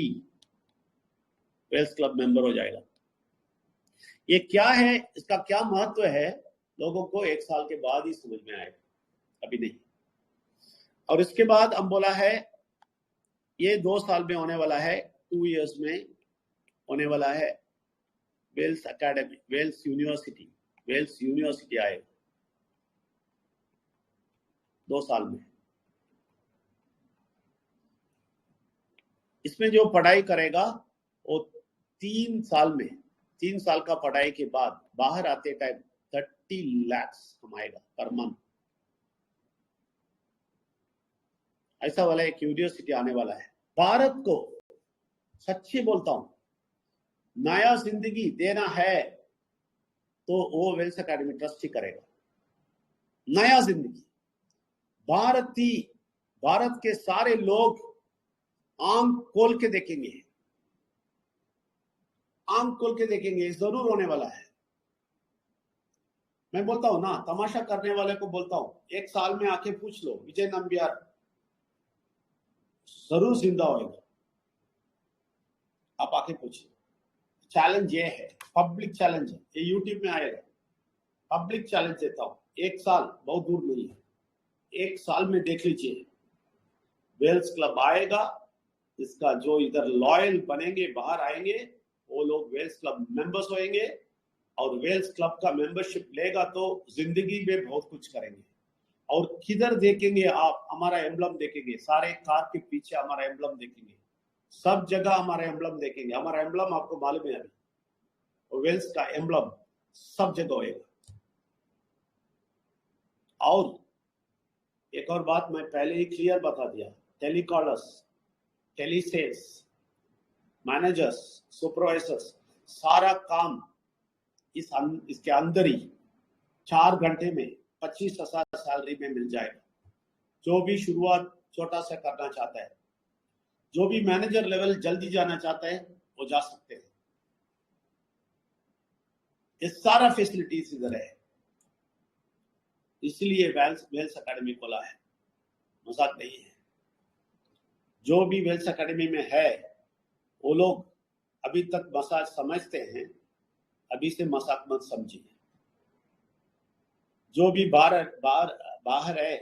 [SPEAKER 2] Wells club member हो जाएगा। ये क्या है, इसका क्या महत्व है, लोगों को 1 साल के बाद ही समझ में आएगा, अभी नहीं। और इसके बाद हम बोला है ये 2 साल में होने वाला है, 2 इयर्स में होने वाला है वेल्स एकेडमी, वेल्स यूनिवर्सिटी आएगा 2 साल में। इसमें जो पढ़ाई करेगा वो 3 साल का पढ़ाई के बाद बाहर आते टाइम 30 लाख कमाएगा पर मंथ। ऐसा वाला एक यूनिवर्सिटी आने वाला है। भारत को सच्ची बोलता हूं, नया जिंदगी देना है तो वो वेल्स एकेडमी ट्रस्ट ही करेगा। नया जिंदगी, भारत के सारे लोग आंख खोल के देखेंगे, आंख खोल के देखेंगे, जरूर होने वाला है। मैं बोलता हूं ना, तमाशा करने वाले को बोलता हूं, 1 साल में आके पूछ लो, विजय नंबियार जरूर जिंदा होगा। आप आके पूछिए। चैलेंज ये है, पब्लिक चैलेंज है, ये यूट्यूब में आएगा। पब्लिक चैलेंज देता हूं, 1 साल बहुत दूर नहीं है, 1 साल में देख लीजिए वेल्स क्लब आएगा। इसका जो इधर लॉयल बनेंगे, बाहर आएंगे, वो लोग वेल्स क्लब मेंबर्स होंगे, और वेल्स क्लब का मेंबरशिप लेगा तो जिंदगी में बहुत कुछ करेंगे। और किधर देखेंगे आप, हमारा एम्बलम देखेंगे, सारे कार के पीछे हमारा एम्बलम देखेंगे, सब जगह हमारा एम्बलम देखेंगे। हमारा एम्बलम आपको मालूम है, अभी वेल्स का एम्बलम सब जगह होगा। और एक और बात मैं पहले ही क्लियर बता दिया, टेलीकॉलर्स, टेलीसेल्स, मैनेजर्स, सुपरवाइजर्स, सारा काम इसके अंदर ही 4 घंटे में 25,000 सैलरी में मिल जाएगा। जो भी शुरुआत छोटा सा करना चाहता है, जो भी मैनेजर लेवल जल्दी जाना चाहता है, वो जा सकते हैं। ये सारा फैसिलिटीज इधर है, इसलिए वेल्स एकेडमी खोला है, मजाक नहीं है। जो भी वेल्स एकेडमी में है वो लोग अभी तक मसाज समझते हैं, अभी से मजाक मत समझिए। जो भी बाहर है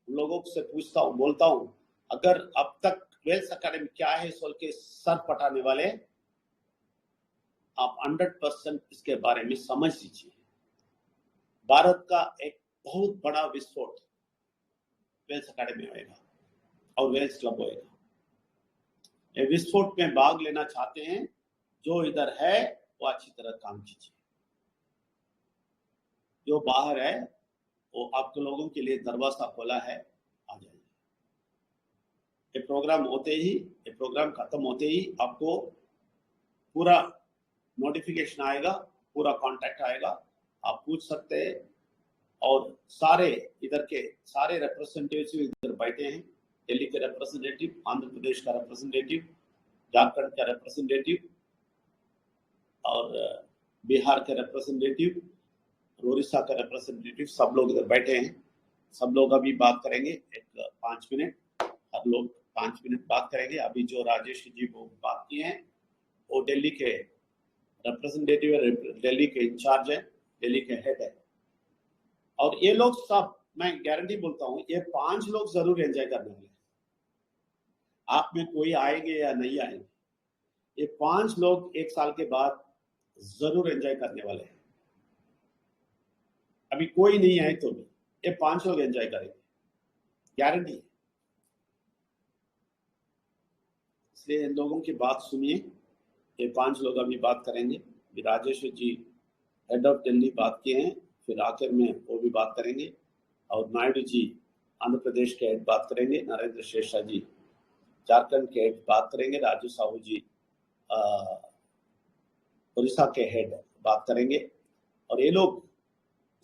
[SPEAKER 2] उन लोगों से पूछता हूँ, बोलता हूँ, अगर अब तक वेल्स एकेडमी क्या है सोच के सर पटाने वाले, आप 100% इसके बारे में समझ लीजिए। भारत का एक बहुत बड़ा विस्फोट वेल्स एकेडमी होएगा और वेल्स क्लब होएगा। ये विस्फोट में भाग लेना चाहते हैं, जो इधर है वो अच्छी तरह काम कीजिए। जो बाहर है वो आपके लोगों के लिए दरवाजा खोला है, आ जाइए। ये प्रोग्राम होते ही, ये प्रोग्राम खत्म होते ही आपको पूरा नोटिफिकेशन आएगा, पूरा कांटेक्ट आएगा, आप पूछ सकते हैं। और सारे इधर के सारे रिप्रेजेंटेटिव इधर बैठे हैं, दिल्ली के रिप्रेजेंटेटिव, आंध्र प्रदेश का रिप्रेजेंटेटिव, झारखंड का रिप्रेजेंटेटिव और बिहार के रिप्रेजेंटेटिव, उड़ीसा का रिप्रेजेंटेटिव, सब लोग इधर बैठे हैं। सब लोग अभी बात करेंगे, एक 5 मिनट, हर लोग 5 मिनट बात करेंगे। अभी जो राजेश जी वो बात किए हैं वो दिल्ली के रिप्रेजेंटेटिव है, दिल्ली के इंचार्ज है, दिल्ली के हेड है। और ये लोग सब, मैं गारंटी बोलता हूँ, ये 5 लोग जरूर एंजॉय करने वाले। आप में कोई आएंगे या नहीं आएंगे, ये 5 लोग 1 साल के बाद जरूर एंजॉय करने वाले हैं। अभी कोई नहीं आए तो भी ये 5 लोग एंजॉय करेंगे, गारंटी है। इसलिए इन लोगों की बात सुनिए। ये 5 लोग अभी बात करेंगे। राजेश जी हेड ऑफ दिल्ली बात किए हैं, फिर आखिर में वो भी बात करेंगे। और नायडू जी आंध्र प्रदेश के हेड बात करेंगे, नरेंद्र शेषा जी झारखंड के हेड बात करेंगे, राजू साहू जी उड़ीसा के हेड बात करेंगे। और ये लोग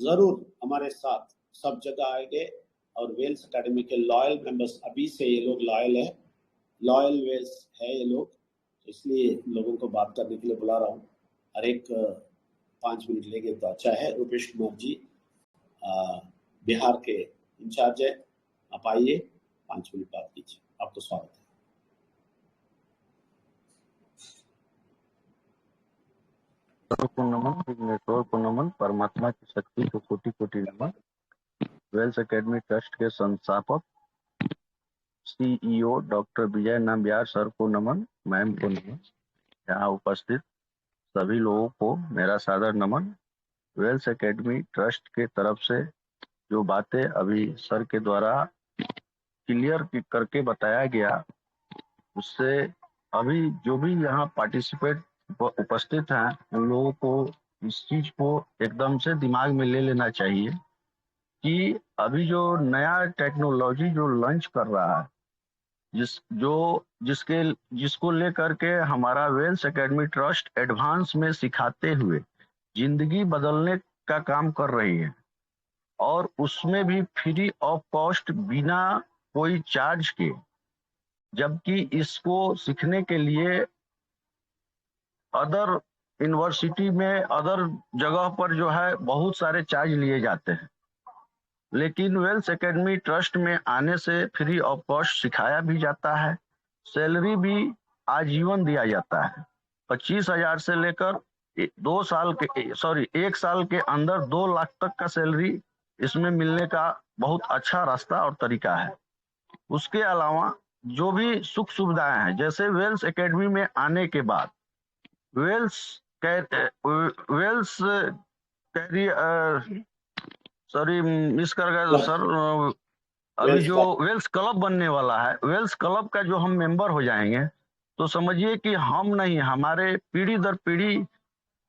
[SPEAKER 2] जरूर हमारे साथ सब जगह आएंगे। और वेल्स एकेडमी के लॉयल मेंबर्स, अभी से ये लोग लॉयल है, लॉयल वेल्स है ये लोग, इसलिए लोगों को बात करने के लिए बुला रहा हूँ। हर एक 5 मिनट लेंगे तो अच्छा है। रूपेश कुमार जी बिहार के इंचार्ज है, आप आइए, 5 मिनट बात कीजिए, आपको स्वागत है।
[SPEAKER 3] को नमन, विघ्नेश्वर को नमन, परमात्मा की शक्ति को कोटि कोटि नमन। वेल्स एकेडमी ट्रस्ट के संस्थापक CEO डॉक्टर विजय नाम्बियार सर को नमन, मैम को नमन, यहाँ उपस्थित सभी लोगों को मेरा सादर नमन। वेल्स एकेडमी ट्रस्ट के तरफ से जो बातें अभी सर के द्वारा क्लियर करके बताया गया, उससे अभी जो भी यहाँ पार्टिसिपेट उपस्थित हैं उन लोगों को इस चीज को एकदम से दिमाग में ले लेना चाहिए कि अभी जो नया टेक्नोलॉजी जो लॉन्च कर रहा है, जिसको लेकर के हमारा वेल्स एकेडमी ट्रस्ट एडवांस में सिखाते हुए जिंदगी बदलने का काम कर रही है, और उसमें भी फ्री ऑफ कॉस्ट, बिना कोई चार्ज के। जबकि इसको सीखने के लिए अदर यूनिवर्सिटी में, अदर जगह पर जो है बहुत सारे चार्ज लिए जाते हैं, लेकिन वेल्स एकेडमी ट्रस्ट में आने से फ्री ऑफ कॉस्ट सिखाया भी जाता है। सैलरी भी आजीवन दिया जाता है। 25,000 से लेकर 1 साल के अंदर 2 लाख तक का सैलरी इसमें मिलने का बहुत अच्छा रास्ता और तरीका है। उसके अलावा जो भी सुख सुविधाएं हैं, जैसे वेल्स एकेडमी में आने के बाद मिस कर गए सर, अभी जो वेल्स क्लब बनने वाला है, वेल्स क्लब का जो हम मेंबर हो जाएंगे तो समझिए कि हम नहीं, हमारे पीढ़ी दर पीढ़ी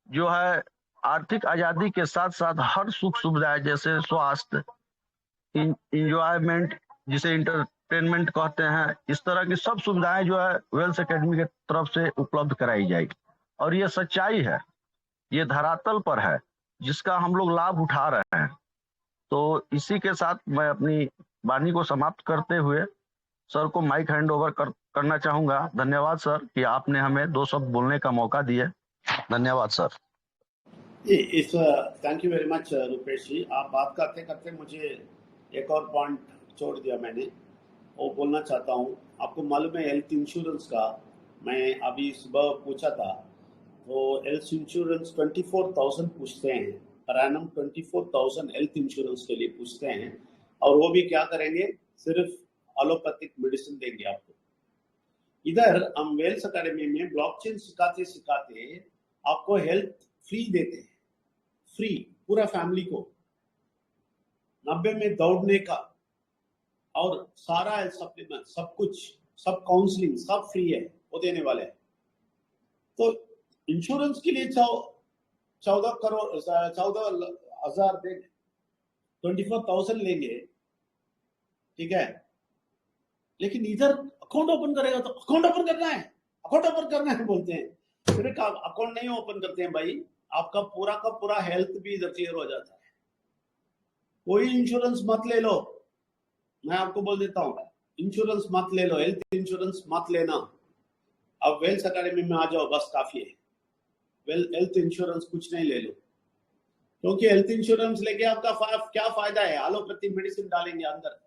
[SPEAKER 3] जो है आर्थिक आजादी के साथ साथ हर सुख सुविधाएं जैसे स्वास्थ्य, इंजॉयमेंट, जिसे इंटरटेनमेंट कहते हैं, इस तरह की सब सुविधाएं जो है वेल्स एकेडमी की तरफ से उपलब्ध कराई जाएगी। और ये सच्चाई है, ये धरातल पर है, जिसका हम लोग लाभ उठा रहे हैं। तो इसी के साथ मैं अपनी वाणी को समाप्त करते हुए सर को माइक हैंड ओवर करना चाहूंगा। धन्यवाद सर कि आपने हमें 2 शब्द बोलने का मौका दिया। धन्यवाद सर।
[SPEAKER 2] Thank you very much Rupesh ji. आप बात करते करते मुझे एक और पॉइंट छोड़ दिया मैंने, वो बोलना चाहता हूँ। आपको मालूम है हेल्थ इंश्योरेंस का, मैं अभी सुबह पूछा था, तो हेल्थ इंश्योरेंस 24,000 पूछते हैं पर एनम, 24,000 हेल्थ इंश्योरेंस के लिए पूछते हैं। और वो भी क्या करेंगे, सिर्फ एलोपैथिक मेडिसिन देंगे आपको। इधर हम वेल्स अकेडमी में ब्लॉकचेन सिखाते सिखाते आपको हेल्थ फ्री देते हैं, फ्री पूरा फैमिली को, 90 में दौड़ने का और सारा हेल्थ सप्लीमेंट, सब कुछ, सब काउंसलिंग, सब फ्री है, वो देने वाले हैं। तो इंश्योरेंस के लिए 14,000 देंगे, 24,000 लेंगे, ठीक है। लेकिन इधर अकाउंट ओपन करेगा तो अकाउंट ओपन करना है, अकाउंट ओपन करना है बोलते हैं, सिर्फ अकाउंट नहीं ओपन करते हैं भाई, आपका पूरा का पूरा हेल्थ भी इधर क्लियर हो जाता है। कोई इंश्योरेंस मत ले लो, मैं आपको बोल देता हूँ, इंश्योरेंस मत ले लो, हेल्थ इंश्योरेंस मत लेना। अब वेल्स अकेडमी में आ जाओ, बस काफी है। हेल्थ इंश्योरेंस कुछ नहीं ले लो, क्योंकि हेल्थ इंश्योरेंस लेके आपका क्या फायदा है, एलोपैथिक मेडिसिन डालेंगे अंदर,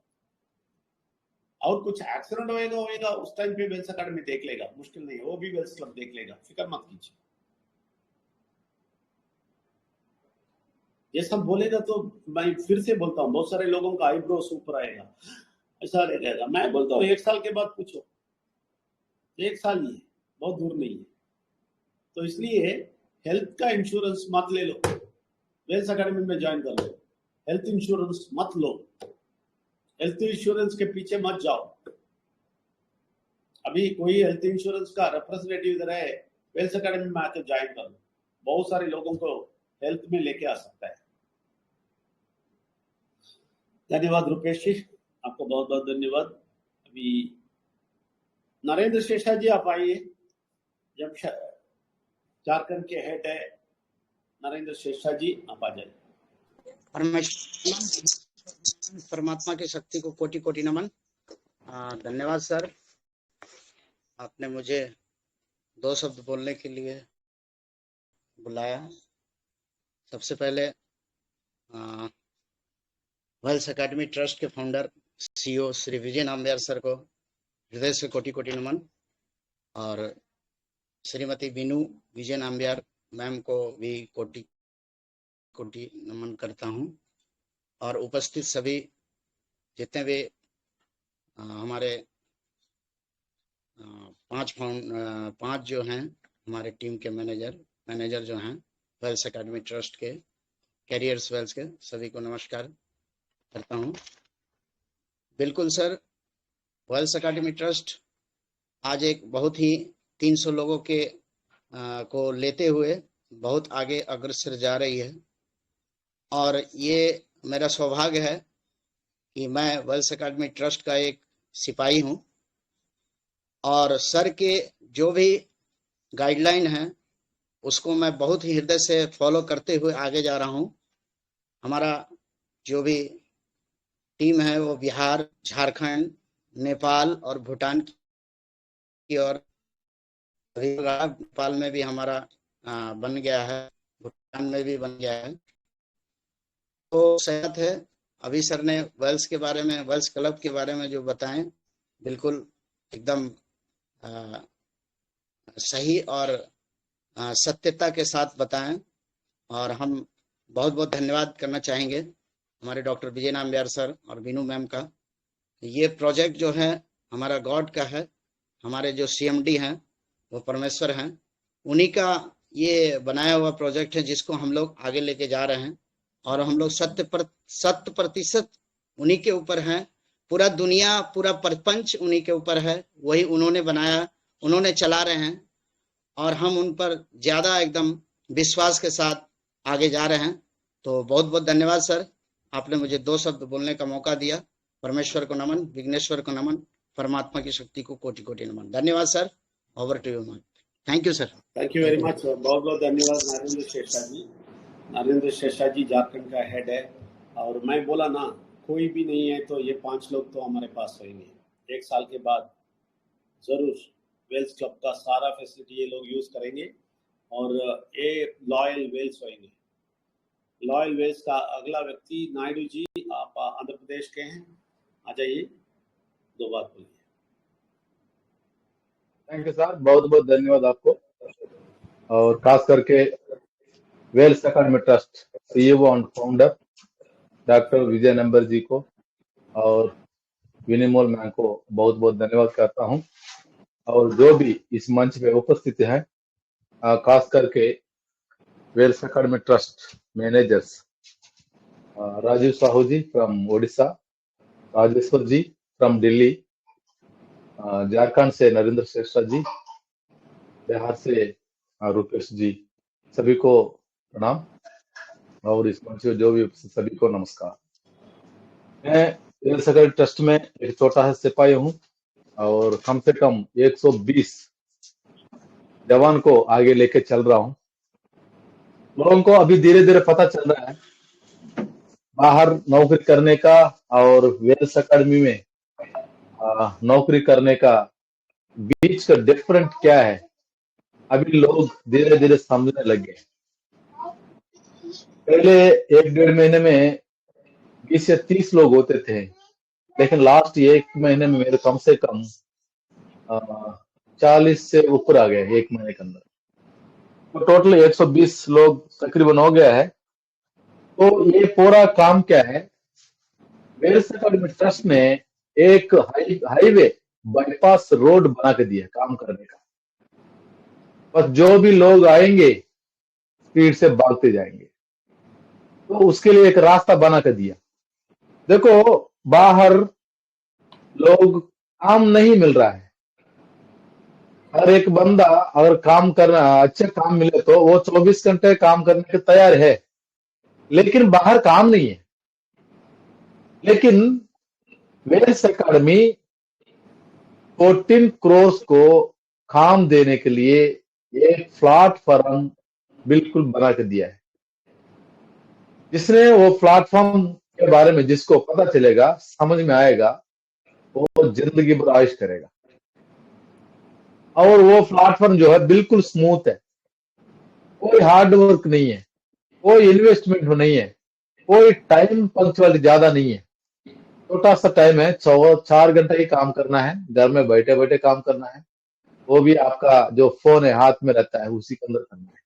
[SPEAKER 2] और कुछ एक्सीडेंट होएगा उस टाइम पे वेल्स अकेडमी देख लेगा, मुश्किल नहीं है, वो भी वेल्स क्लब देख लेगा, फिक्र मत कीजिए। ये सब बोलेगा तो मैं फिर से बोलता हूँ, बहुत सारे लोगों का आईब्रोस ऊपर आएगा, ऐसा रहेगा। मैं बोलता हूँ 1 साल के बाद पूछो, 1 साल ही है, बहुत दूर नहीं है। तो इसलिए हेल्थ का इंश्योरेंस मत ले लो, वेल्स अकेडमी में ज्वाइन कर लो। हेल्थ इंश्योरेंस मत लो, हेल्थ इंश्योरेंस के पीछे मत जाओ। अभी कोई हेल्थ इंश्योरेंस का रिप्रेजेंटेटिव इधर है, वेल्स अकेडमी में आके ज्वाइन कर लो, बहुत सारे लोगों को हेल्थ में लेके आ सकता है। धन्यवाद रुपेश जी, आपको बहुत बहुत धन्यवाद। अभी नरेंद्र शेषा जी आप आइए, जब झारखंड के हेड है नरेंद्र शेषा जी, आप आ जाइए।
[SPEAKER 4] परमात्मा की शक्ति को कोटि कोटि नमन। धन्यवाद सर, आपने मुझे 2 शब्द बोलने के लिए बुलाया। सबसे पहले वेल्स एकेडमी ट्रस्ट के founder CEO Shri Vijay Nambiar sir को हृदय से कोटि कोटि नमन, और श्रीमती बीनू विजय नाम्बियार मैम को भी कोटि कोटि नमन करता हूं, और उपस्थित सभी जितने भी हमारे 5 जो हैं हमारे टीम के मैनेजर जो हैं वेल्स एकेडमी ट्रस्ट के, कैरियर्स वेल्स के, सभी को नमस्कार करता हूं। बिल्कुल सर, वेल्स एकेडमी ट्रस्ट आज एक बहुत ही 300 लोगों के को लेते हुए बहुत आगे अग्रसर जा रही है, और ये मेरा सौभाग्य है कि मैं वेल्स एकेडमी ट्रस्ट का एक सिपाही हूं, और सर के जो भी गाइडलाइन है उसको मैं बहुत ही हृदय से फॉलो करते हुए आगे जा रहा हूं। हमारा जो भी टीम है वो बिहार, झारखंड, नेपाल और भूटान की ओर, नेपाल में भी हमारा बन गया है, भूटान में भी बन गया है। तो सहमत है, अभी सर ने वेल्स के बारे में, वेल्स क्लब के बारे में जो बताएं, बिल्कुल एकदम सही और सत्यता के साथ बताएं, और हम बहुत बहुत धन्यवाद करना चाहेंगे हमारे डॉक्टर विजय नाम्बियार सर और बीनू मैम का। ये प्रोजेक्ट जो है हमारा गॉड का है, हमारे जो सीएमडी हैं वो परमेश्वर हैं, उन्हीं का ये बनाया हुआ प्रोजेक्ट है जिसको हम लोग आगे लेके जा रहे हैं, और हम लोग 100% उन्हीं के ऊपर हैं। पूरा दुनिया, पूरा प्रपंच उन्हीं के ऊपर है, वही उन्होंने बनाया उन्होंने चला रहे हैं और हम उन पर ज़्यादा एकदम विश्वास के साथ आगे जा रहे हैं। तो बहुत बहुत धन्यवाद सर, आपने मुझे 2 शब्द बोलने का मौका दिया। परमेश्वर को नमन, विघ्नेश्वर को नमन, परमात्मा की शक्ति को कोटि कोटि नमन। धन्यवाद sir, over to you ma'am. Thank you sir.
[SPEAKER 2] Thank you very much, बहुत बहुत धन्यवाद नरेंद्र शेषा जी। नरेंद्र शेषा जी झारखंड का हेड है, और मैं बोला ना, कोई भी नहीं है तो ये 5 लोग तो हमारे पास होंगे। 1 साल के बाद जरूर वेल्स क्लब का सारा फैसिलिटी ये लोग यूज करेंगे, और ये लॉयल वेल्स होंगे। लॉयल वेल्स का अगला व्यक्ति नायडू जी, आप आंध्र प्रदेश के हैं, आ जाइए, 2 बात बोलिए।
[SPEAKER 5] थैंक यू सर, बहुत बहुत धन्यवाद आपको, और खास करके वेल्स अकादमी ट्रस्ट सीईओ और फाउंडर डॉक्टर विजय नंबर जी को और विनिमोल मैम को बहुत बहुत धन्यवाद करता हूं, और जो भी इस मंच पे उपस्थित हैं, खास करके Wells academy trust managers Rajiv Sahu ji from Odisha, Rajeshwar ji from Delhi, Jharkhand से नरेंद्र शेषा जी, बिहार से रुपेश जी, सभी को प्रणाम, और इस मंच में जो भी सभी को नमस्कार। मैं वेल्स अकादमी ट्रस्ट में एक छोटा सा सिपाही हूँ, और कम से कम 120 जवान को आगे लेके चल रहा हूँ। लोगों को अभी धीरे धीरे पता चल रहा है बाहर नौकरी करने का और वेल्स अकादमी में नौकरी करने का बीच का डिफरेंट क्या है। अभी लोग धीरे धीरे समझने लगे। पहले 1-1.5 महीने में 20 या 30 लोग होते थे, लेकिन लास्ट 1 महीने में मेरे कम से कम 40 से ऊपर आ गए 1 महीने के अंदर। तो टोटल 120 लोग तकरीबन हो गया है। तो ये पूरा काम क्या है, वेल्स अकादमी ट्रस्ट ने एक हाईवे बाईपास रोड बना के दिया काम करने का। बस जो भी लोग आएंगे स्पीड से भागते जाएंगे, तो उसके लिए एक रास्ता बना के दिया। देखो, बाहर लोग काम नहीं मिल रहा है। हर एक बंदा अगर काम करना अच्छा काम मिले तो वो 24 घंटे काम करने के तैयार है, लेकिन बाहर काम नहीं है। लेकिन वेल्स अकादमी 14 करोड़ को काम देने के लिए एक प्लेटफॉर्म बिल्कुल बना के दिया है। जिसने वो प्लेटफॉर्म के बारे में जिसको पता चलेगा, समझ में आएगा, वो जिंदगी भर आयुष करेगा। और वो प्लेटफॉर्म जो है बिल्कुल स्मूथ है, कोई हार्ड वर्क नहीं है, कोई इन्वेस्टमेंट नहीं है, कोई टाइम पंक्चुअलिटी ज्यादा नहीं है। छोटा सा टाइम है, 4 घंटे ही काम करना है, घर में बैठे बैठे काम करना है, वो भी आपका जो फोन है हाथ में रहता है उसी के अंदर करना है।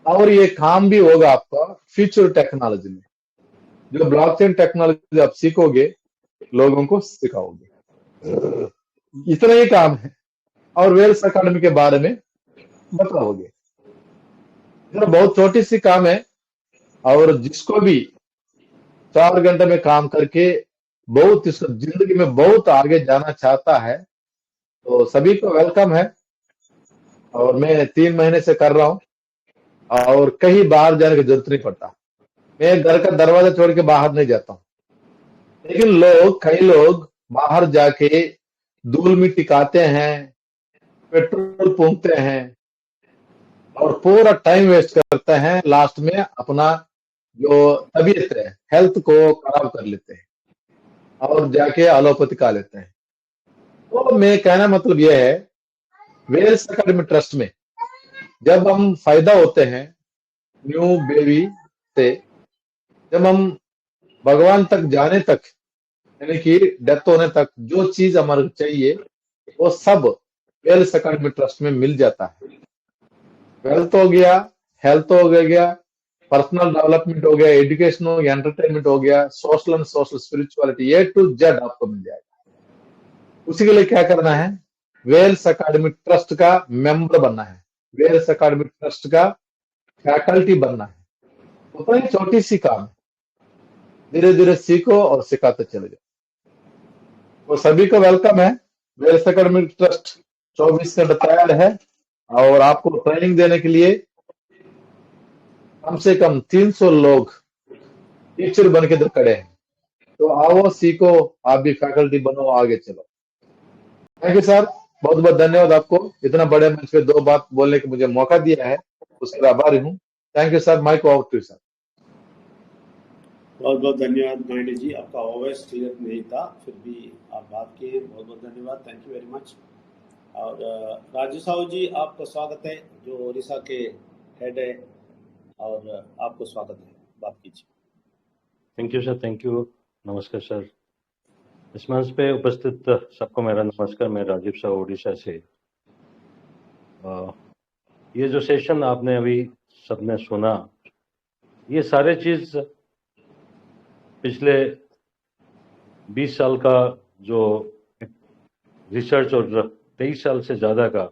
[SPEAKER 5] और ये काम भी होगा आपका फ्यूचर टेक्नोलॉजी में, जो ब्लॉकचेन टेक्नोलॉजी आप सीखोगे, लोगों को सिखाओगे। इतना ही काम है, और वेल्स अकादमी के बारे में बताओगे। बहुत छोटी सी काम है, और जिसको भी 4 घंटे में काम करके बहुत इसको जिंदगी में बहुत आगे जाना चाहता है, तो सभी को वेलकम है। और मैं 3 महीने से कर रहा हूँ, और कहीं बाहर जाने की जरूरत नहीं पड़ता। मैं घर का दरवाजा छोड़ के बाहर नहीं जाता हूँ। लेकिन कई लोग बाहर जाके धूल मिट्टी खाते हैं, पेट्रोल फूंकते हैं, और पूरा टाइम वेस्ट करते हैं। लास्ट में अपना जो तबीयत है, हेल्थ को खराब कर लेते हैं, और जाके एलोपैथी खा लेते हैं। तो मैं कहना मतलब यह है, वेल्स अकादमी ट्रस्ट में जब हम फायदा होते हैं न्यू बेबी से, जब हम भगवान तक जाने तक, यानी कि डेथ होने तक जो चीज हमारे चाहिए वो सब वेल्स अकादमी ट्रस्ट में मिल जाता है। वेल्थ हो गया, हेल्थ हो गया, पर्सनल डेवलपमेंट हो गया, एजुकेशन हो गया, एंटरटेनमेंट हो गया, social and social spirituality, A to Z आपको मिल जाएगा। उसी के लिए क्या करना है, वेल्स अकादमी ट्रस्ट का मेंबर बनना है, वेल्स अकादमी ट्रस्ट का फैकल्टी बनना है। उतना ही छोटी सी काम है, धीरे धीरे सीखो और सिखाते चले जाओ। तो सभी को वेलकम है वेल्स अकादमी ट्रस्ट 24 घंटे तैयार है और आपको ट्रेनिंग देने के लिए कम से कम 300 लोग टीचर बन के इधर खड़े हैं। तो आओ, सीखो, आप भी फैकल्टी बनो, आगे चलो। थैंक यू सर, बहुत बहुत धन्यवाद आपको, इतना बड़े मंच पे 2 बात बोलने का मुझे मौका दिया है, उसके लिए आभारी हूँ। Thank you sir, mike over to you sir.
[SPEAKER 2] बहुत बहुत धन्यवाद माइंड जी, आपका वॉइस क्लियर नहीं था, फिर भी आप बात किए, बहुत बहुत धन्यवाद, थैंक यू वेरी मच। और राजू साहू जी, आपका स्वागत है, जो ओडिशा के हेड है, और आपको स्वागत है, बात कीजिए।
[SPEAKER 6] Thank you sir, thank you, नमस्कार सर। इस मंच पे उपस्थित सबको मेरा नमस्कार। मैं राजीव साहू ओडिशा से। ये जो सेशन आपने अभी सबने सुना, ये सारे चीज पिछले 20 साल का जो रिसर्च और 23 साल से ज़्यादा का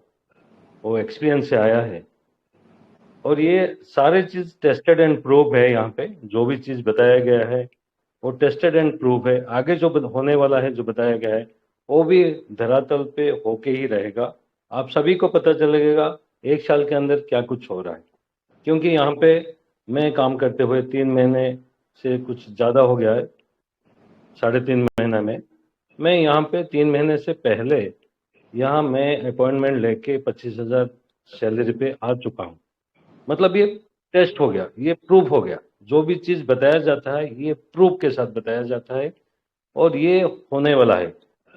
[SPEAKER 6] वो एक्सपीरियंस से आया है, और ये सारे चीज टेस्टेड एंड प्रूव है। यहाँ पे जो भी चीज बताया गया है वो टेस्टेड एंड प्रूव है। आगे जो होने वाला है, जो बताया गया है, वो भी धरातल पे होके ही रहेगा। आप सभी को पता चलेगा 1 साल के अंदर क्या कुछ हो रहा है, क्योंकि यहाँ पे मैं काम करते हुए 3 महीने से कुछ ज़्यादा हो गया है, 3.5 महीना में। मैं यहाँ पे 3 महीने से पहले यहाँ मैं अपॉइंटमेंट लेके 25,000 सैलरी पे आ चुका हूँ। मतलब ये टेस्ट हो गया, ये प्रूफ हो गया। जो भी चीज बताया जाता है ये प्रूफ के साथ बताया जाता है, और ये होने वाला है।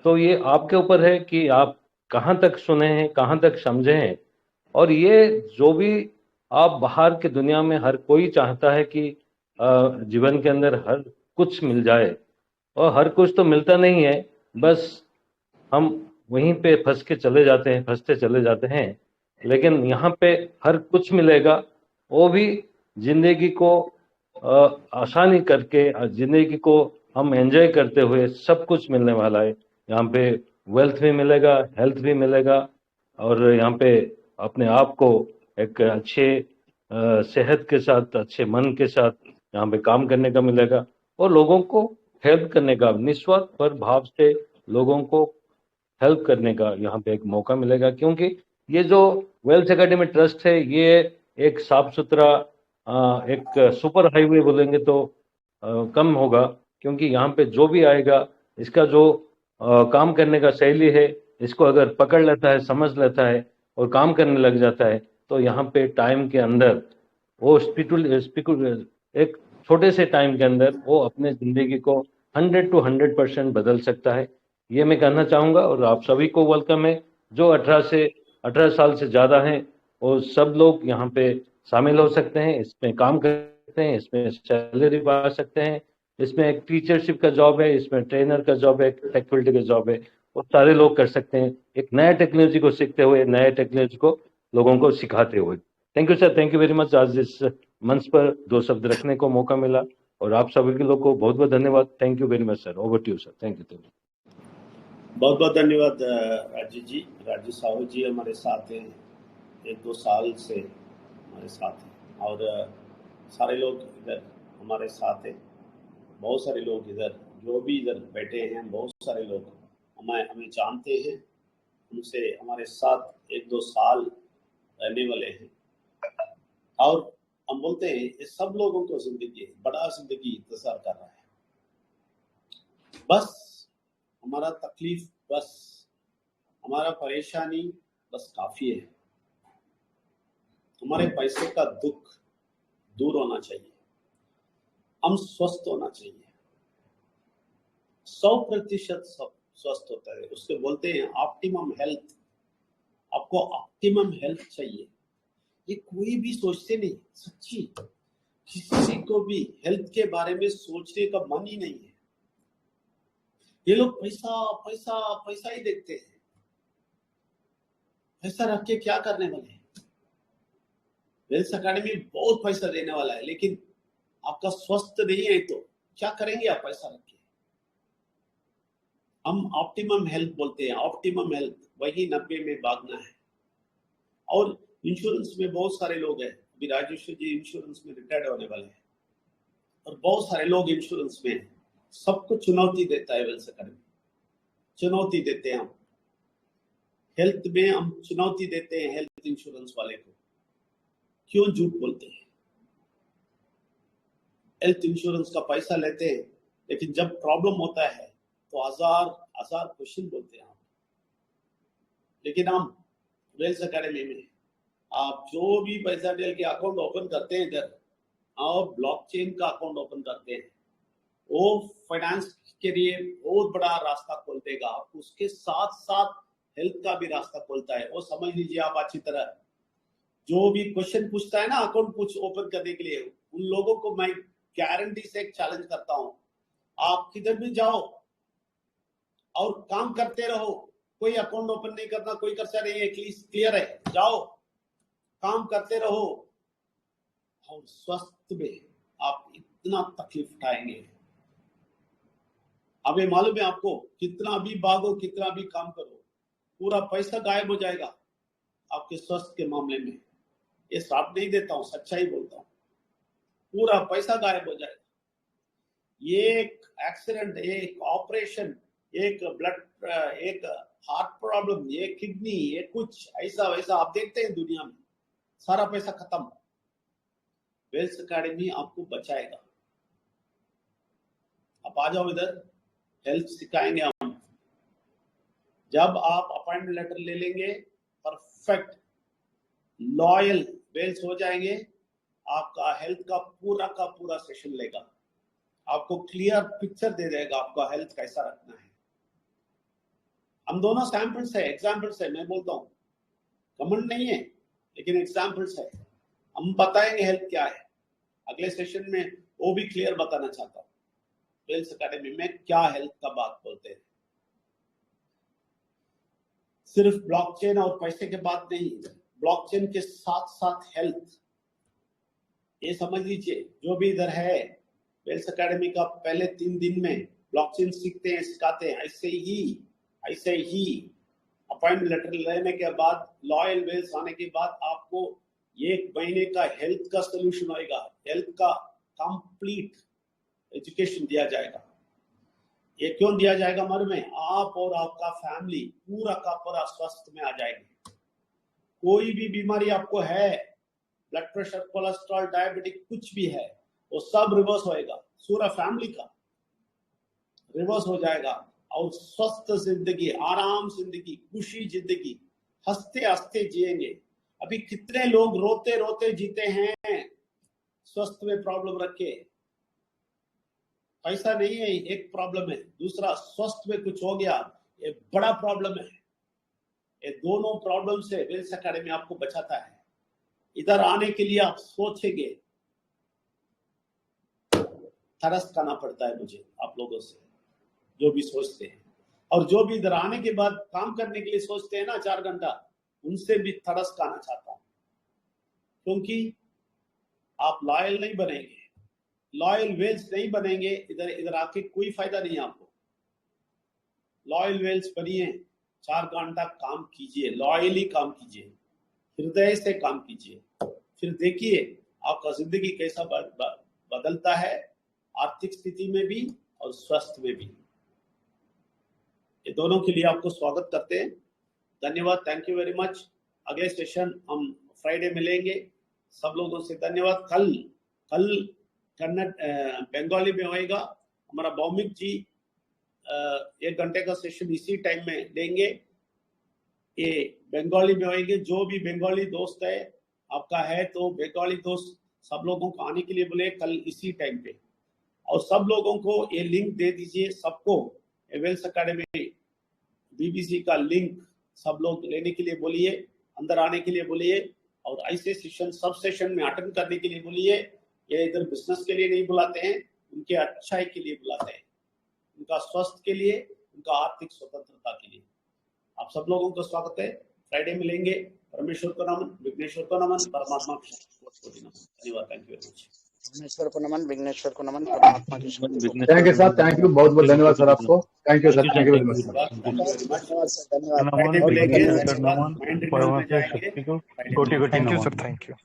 [SPEAKER 6] तो ये आपके ऊपर है कि आप कहाँ तक सुने हैं, कहाँ तक समझे हैं। और ये जो भी आप बाहर की दुनिया में, हर कोई चाहता है कि जीवन के अंदर हर कुछ मिल जाए, और हर कुछ तो मिलता नहीं है, बस हम वहीं पे फंस के चले जाते हैं, फंसते चले जाते हैं। लेकिन यहाँ पे हर कुछ मिलेगा, वो भी जिंदगी को आसानी करके, जिंदगी को हम एंजॉय करते हुए सब कुछ मिलने वाला है। यहाँ पे वेल्थ भी मिलेगा, हेल्थ भी मिलेगा, और यहाँ पे अपने आप को एक अच्छे सेहत के साथ, अच्छे मन के साथ यहाँ पे काम करने का मिलेगा, और लोगों को हेल्प करने का, निस्वार्थ पर भाव से लोगों को हेल्प करने का यहाँ पे एक मौका मिलेगा। क्योंकि ये जो वेल्थ एकेडमी ट्रस्ट है, ये एक साफ सुथरा एक सुपर हाईवे बोलेंगे तो कम होगा, क्योंकि यहाँ पे जो भी आएगा, इसका जो काम करने का शैली है, इसको अगर पकड़ लेता है, समझ लेता है और काम करने लग जाता है, तो यहाँ पे टाइम के अंदर वो एक छोटे से टाइम के अंदर वो अपने जिंदगी को 100 to 100% बदल सकता है। ये मैं कहना चाहूँगा, और आप सभी को वेलकम है। जो 18 साल से ज़्यादा हैं, वो सब लोग यहाँ पे शामिल हो सकते हैं, इसमें काम कर सकते हैं, इसमें सैलरी पा सकते हैं। इसमें एक टीचरशिप का जॉब है, इसमें ट्रेनर का जॉब है, फैकल्टी का जॉब है, वो सारे लोग कर सकते हैं, एक नया टेक्नोलॉजी को सीखते हुए, नए टेक्नोलॉजी को लोगों को सिखाते हुए। Thank you sir, thank you very much. आज इस मंच पर 2 शब्द रखने को मौका मिला, और आप सभी के लोग को बहुत बहुत धन्यवाद। Thank you very much sir. Over to you sir. Thank you.
[SPEAKER 2] बहुत बहुत धन्यवाद राजू जी। राजू साहू जी हमारे साथ हैं, 1-2 साल से हमारे साथ हैं, और सारे लोग इधर हमारे साथ हैं। बहुत सारे लोग इधर जो भी इधर बैठे हैं, बहुत सारे लोग हमें जानते हैं, उनसे हमारे साथ 1-2 साल रहने वाले हैं। और हम बोलते हैं ये सब लोगों को जिंदगी, बड़ा जिंदगी इंतजार कर रहा है। बस हमारा तकलीफ, बस हमारा परेशानी बस काफी है। हमारे पैसे का दुख दूर होना चाहिए, हम स्वस्थ होना चाहिए। 100% स्वस्थ होता है, उसके बोलते हैं ऑप्टिमम हेल्थ। आपको ऑप्टिमम हेल्थ चाहिए, ये कोई भी सोचते नहीं। सच्ची किसी को भी हेल्थ के बारे में सोचने का मन ही नहीं है। ये लोग पैसा पैसा पैसा ही देखते हैं। पैसा रख के क्या करने वाले हैं? वेल्थ एकेडमी बहुत पैसा देने वाला है, लेकिन आपका स्वस्थ नहीं है तो क्या करेंगे आप पैसा रख के? हम ऑप्टिमम हेल्थ बोलते हैं, ऑप्टिमम हेल्थ वही 90 में भागना है। और इंश्योरेंस में बहुत सारे लोग हैं, अभी राजेश्वर जी इंश्योरेंस में रिटायर्ड होने वाले हैं, और बहुत सारे लोग इंश्योरेंस में हैं। सबको चुनौती देता है वेल्थ एकेडमी, चुनौती देते हैं हम। हेल्थ में हम चुनौती देते हैं हेल्थ इंश्योरेंस वाले को, क्यों झूठ बोलते हैं? हेल्थ इंश्योरेंस का पैसा लेते हैं, लेकिन जब प्रॉब्लम होता है तो हजार क्वेश्चन बोलते हैं आप। लेकिन हम वेल्स एकेडमी में आप जो भी पैसा डाल के अकाउंट ओपन करते हैं इधर, आप ब्लॉकचेन का अकाउंट ओपन करते हैं, वो फाइनेंस के लिए बहुत बड़ा रास्ता खोल देगा। आप उसके साथ साथ हेल्थ का भी रास्ता खोलता है, वो समझ लीजिए आप अच्छी तरह। जो भी क्वेश्चन पूछता है ना अकाउंट ओपन करने के लिए, उन लोगों को मैं गारंटी से एक चैलेंज करता हूं, आप किधर भी जाओ और काम करते रहो, कोई अकाउंट ओपन नहीं करना, कोई खर्चा नहीं है, क्लियर है, जाओ काम करते रहो और स्वस्थ में आप इतना तकलीफ उठाएंगे। अभी मालूम है आपको, कितना भी भागो कितना भी काम करो, पूरा पैसा गायब हो जाएगा आपके स्वास्थ्य के मामले में। ये श्राप नहीं देता हूं, सच्चाई बोलता हूं, पूरा पैसा गायब हो जाएगा। एक एक्सीडेंट, एक ऑपरेशन, एक ब्लड, एक हार्ट प्रॉब्लम, एक किडनी, ये कुछ ऐसा वैसा आप देखते हैं दुनिया में, सारा पैसा खत्म। वेल्स एकेडमी आपको बचाएगा। आप आ जाओ इधर, हेल्थ सिखाएंगे हम। जब आप अपॉइंटमेंट लेटर ले लेंगे, परफेक्ट लॉयल वेल्स हो जाएंगे, आपका हेल्थ का पूरा सेशन लेगा, आपको क्लियर पिक्चर दे देगा आपका हेल्थ कैसा रखना है। हम दोनों सैंपल्स है, एग्जाम्पल्स है, मैं बोलता हूँ, कमेंट नहीं है लेकिन एग्जाम्पल्स है। हम बताएंगे हेल्थ क्या है, अगले सेशन में वो भी क्लियर बताना चाहता हूँ वेल्स एकेडमी में क्या हेल्थ का बात बोलते हैं। सिर्फ ब्लॉकचेन और पैसे के बात नहीं, ब्लॉकचेन के साथ साथ हेल्थ, ये समझ लीजिए। जो भी इधर है वेल्स एकेडमी का पहले 3 दिन में ब्लॉकचेन सीखते हैं, सिखाते हैं। ऐसे ही अपॉइंटमेंट लेटर लेने के बाद, लॉयल वेल्स आने के बाद आपको 1 महीने का हेल्थ का सोल्यूशन होएगा, हेल्थ का कंप्लीट एजुकेशन दिया जाएगा। ये क्यों दिया जाएगा? मर में आप और आपका फैमिली पूरा का पूरा स्वस्थ में आ जाएंगे। कोई भी बीमारी आपको है, ब्लड प्रेशर, कोलेस्ट्रॉल, डायबिटिक, कुछ भी है, वो सब रिवर्स होएगा, पूरा फैमिली का रिवर्स हो जाएगा। और स्वस्थ जिंदगी, आराम जिंदगी, खुशी जिंदगी, हंसते हंसते जिएंगे। अभी कितने लोग रोते रोते जीते हैं, स्वास्थ्य में प्रॉब्लम रखे। पैसा नहीं है एक प्रॉब्लम है, दूसरा स्वास्थ्य में कुछ हो गया, ये बड़ा प्रॉब्लम है। ये दोनों प्रॉब्लम से वेल्स एकेडमी आपको बचाता है। इधर आने के लिए आप सोचेंगे, तरस खाना पड़ता है मुझे आप लोगों से, जो भी सोचते हैं, और जो भी इधर आने के बाद काम करने के लिए सोचते हैं ना 4 घंटा, उनसे भी तरस खाना चाहता हूं। क्योंकि आप लॉयल नहीं बनेंगे, लॉयल वेल्स नहीं बनेंगे, इधर आके कोई फायदा नहीं है आपको। लॉयल वेल्स बनिए, 4 घंटा काम कीजिए, लॉयली काम कीजिए, हृदय से काम कीजिए, फिर देखिए आपका जिंदगी कैसा बदलता है, आर्थिक स्थिति में भी और स्वास्थ्य में भी। ये दोनों के लिए आपको स्वागत करते हैं। धन्यवाद, थैंक यू वेरी मच। अगले सेशन हम फ्राइडे मिलेंगे। सब लोगों से धन्यवाद। कल कन्नड़ बंगाली में होएगा, हमारा भौमिक जी 1 घंटे का सेशन इसी टाइम में लेंगे। ये बंगाली में होएंगे। जो भी बंगाली दोस्त है आपका है तो बंगाली दोस्त सब लोगों को आने के लिए बोले कल इसी टाइम पे, और सब लोगों को ये लिंक दे दीजिए। सबको वेल्स एकेडमी बीबीसी का लिंक सब लोग लेने के लिए बोलिए, अंदर आने के लिए बोलिए, और ऐसे सेशन सब सेशन में अटेंड करने के लिए बोलिए। ये इधर बिजनेस के लिए नहीं बुलाते हैं, उनके अच्छाई के लिए बुलाते हैं, उनका स्वास्थ्य के लिए, उनका आर्थिक स्वतंत्रता के लिए। आप सब लोगों का स्वागत है। फ्राइडे मिलेंगे। परमेश्वर को नमन, विघ्नेश्वर को नमन, परमात्मा को धन्यवाद। Thank you very much.
[SPEAKER 4] परमेश्वर को नमन, विघ्नेश्वर को नमन, परमात्मा की
[SPEAKER 5] thank you sir, thank you, बहुत बहुत धन्यवाद सर आपको। Thank you sir, thank you very much sir.
[SPEAKER 4] धन्यवाद।
[SPEAKER 2] फ्राइडे मिलेंगे।
[SPEAKER 7] नमन, परमात्मा शक्ति को कोटि कोटि नमन।
[SPEAKER 8] Thank you.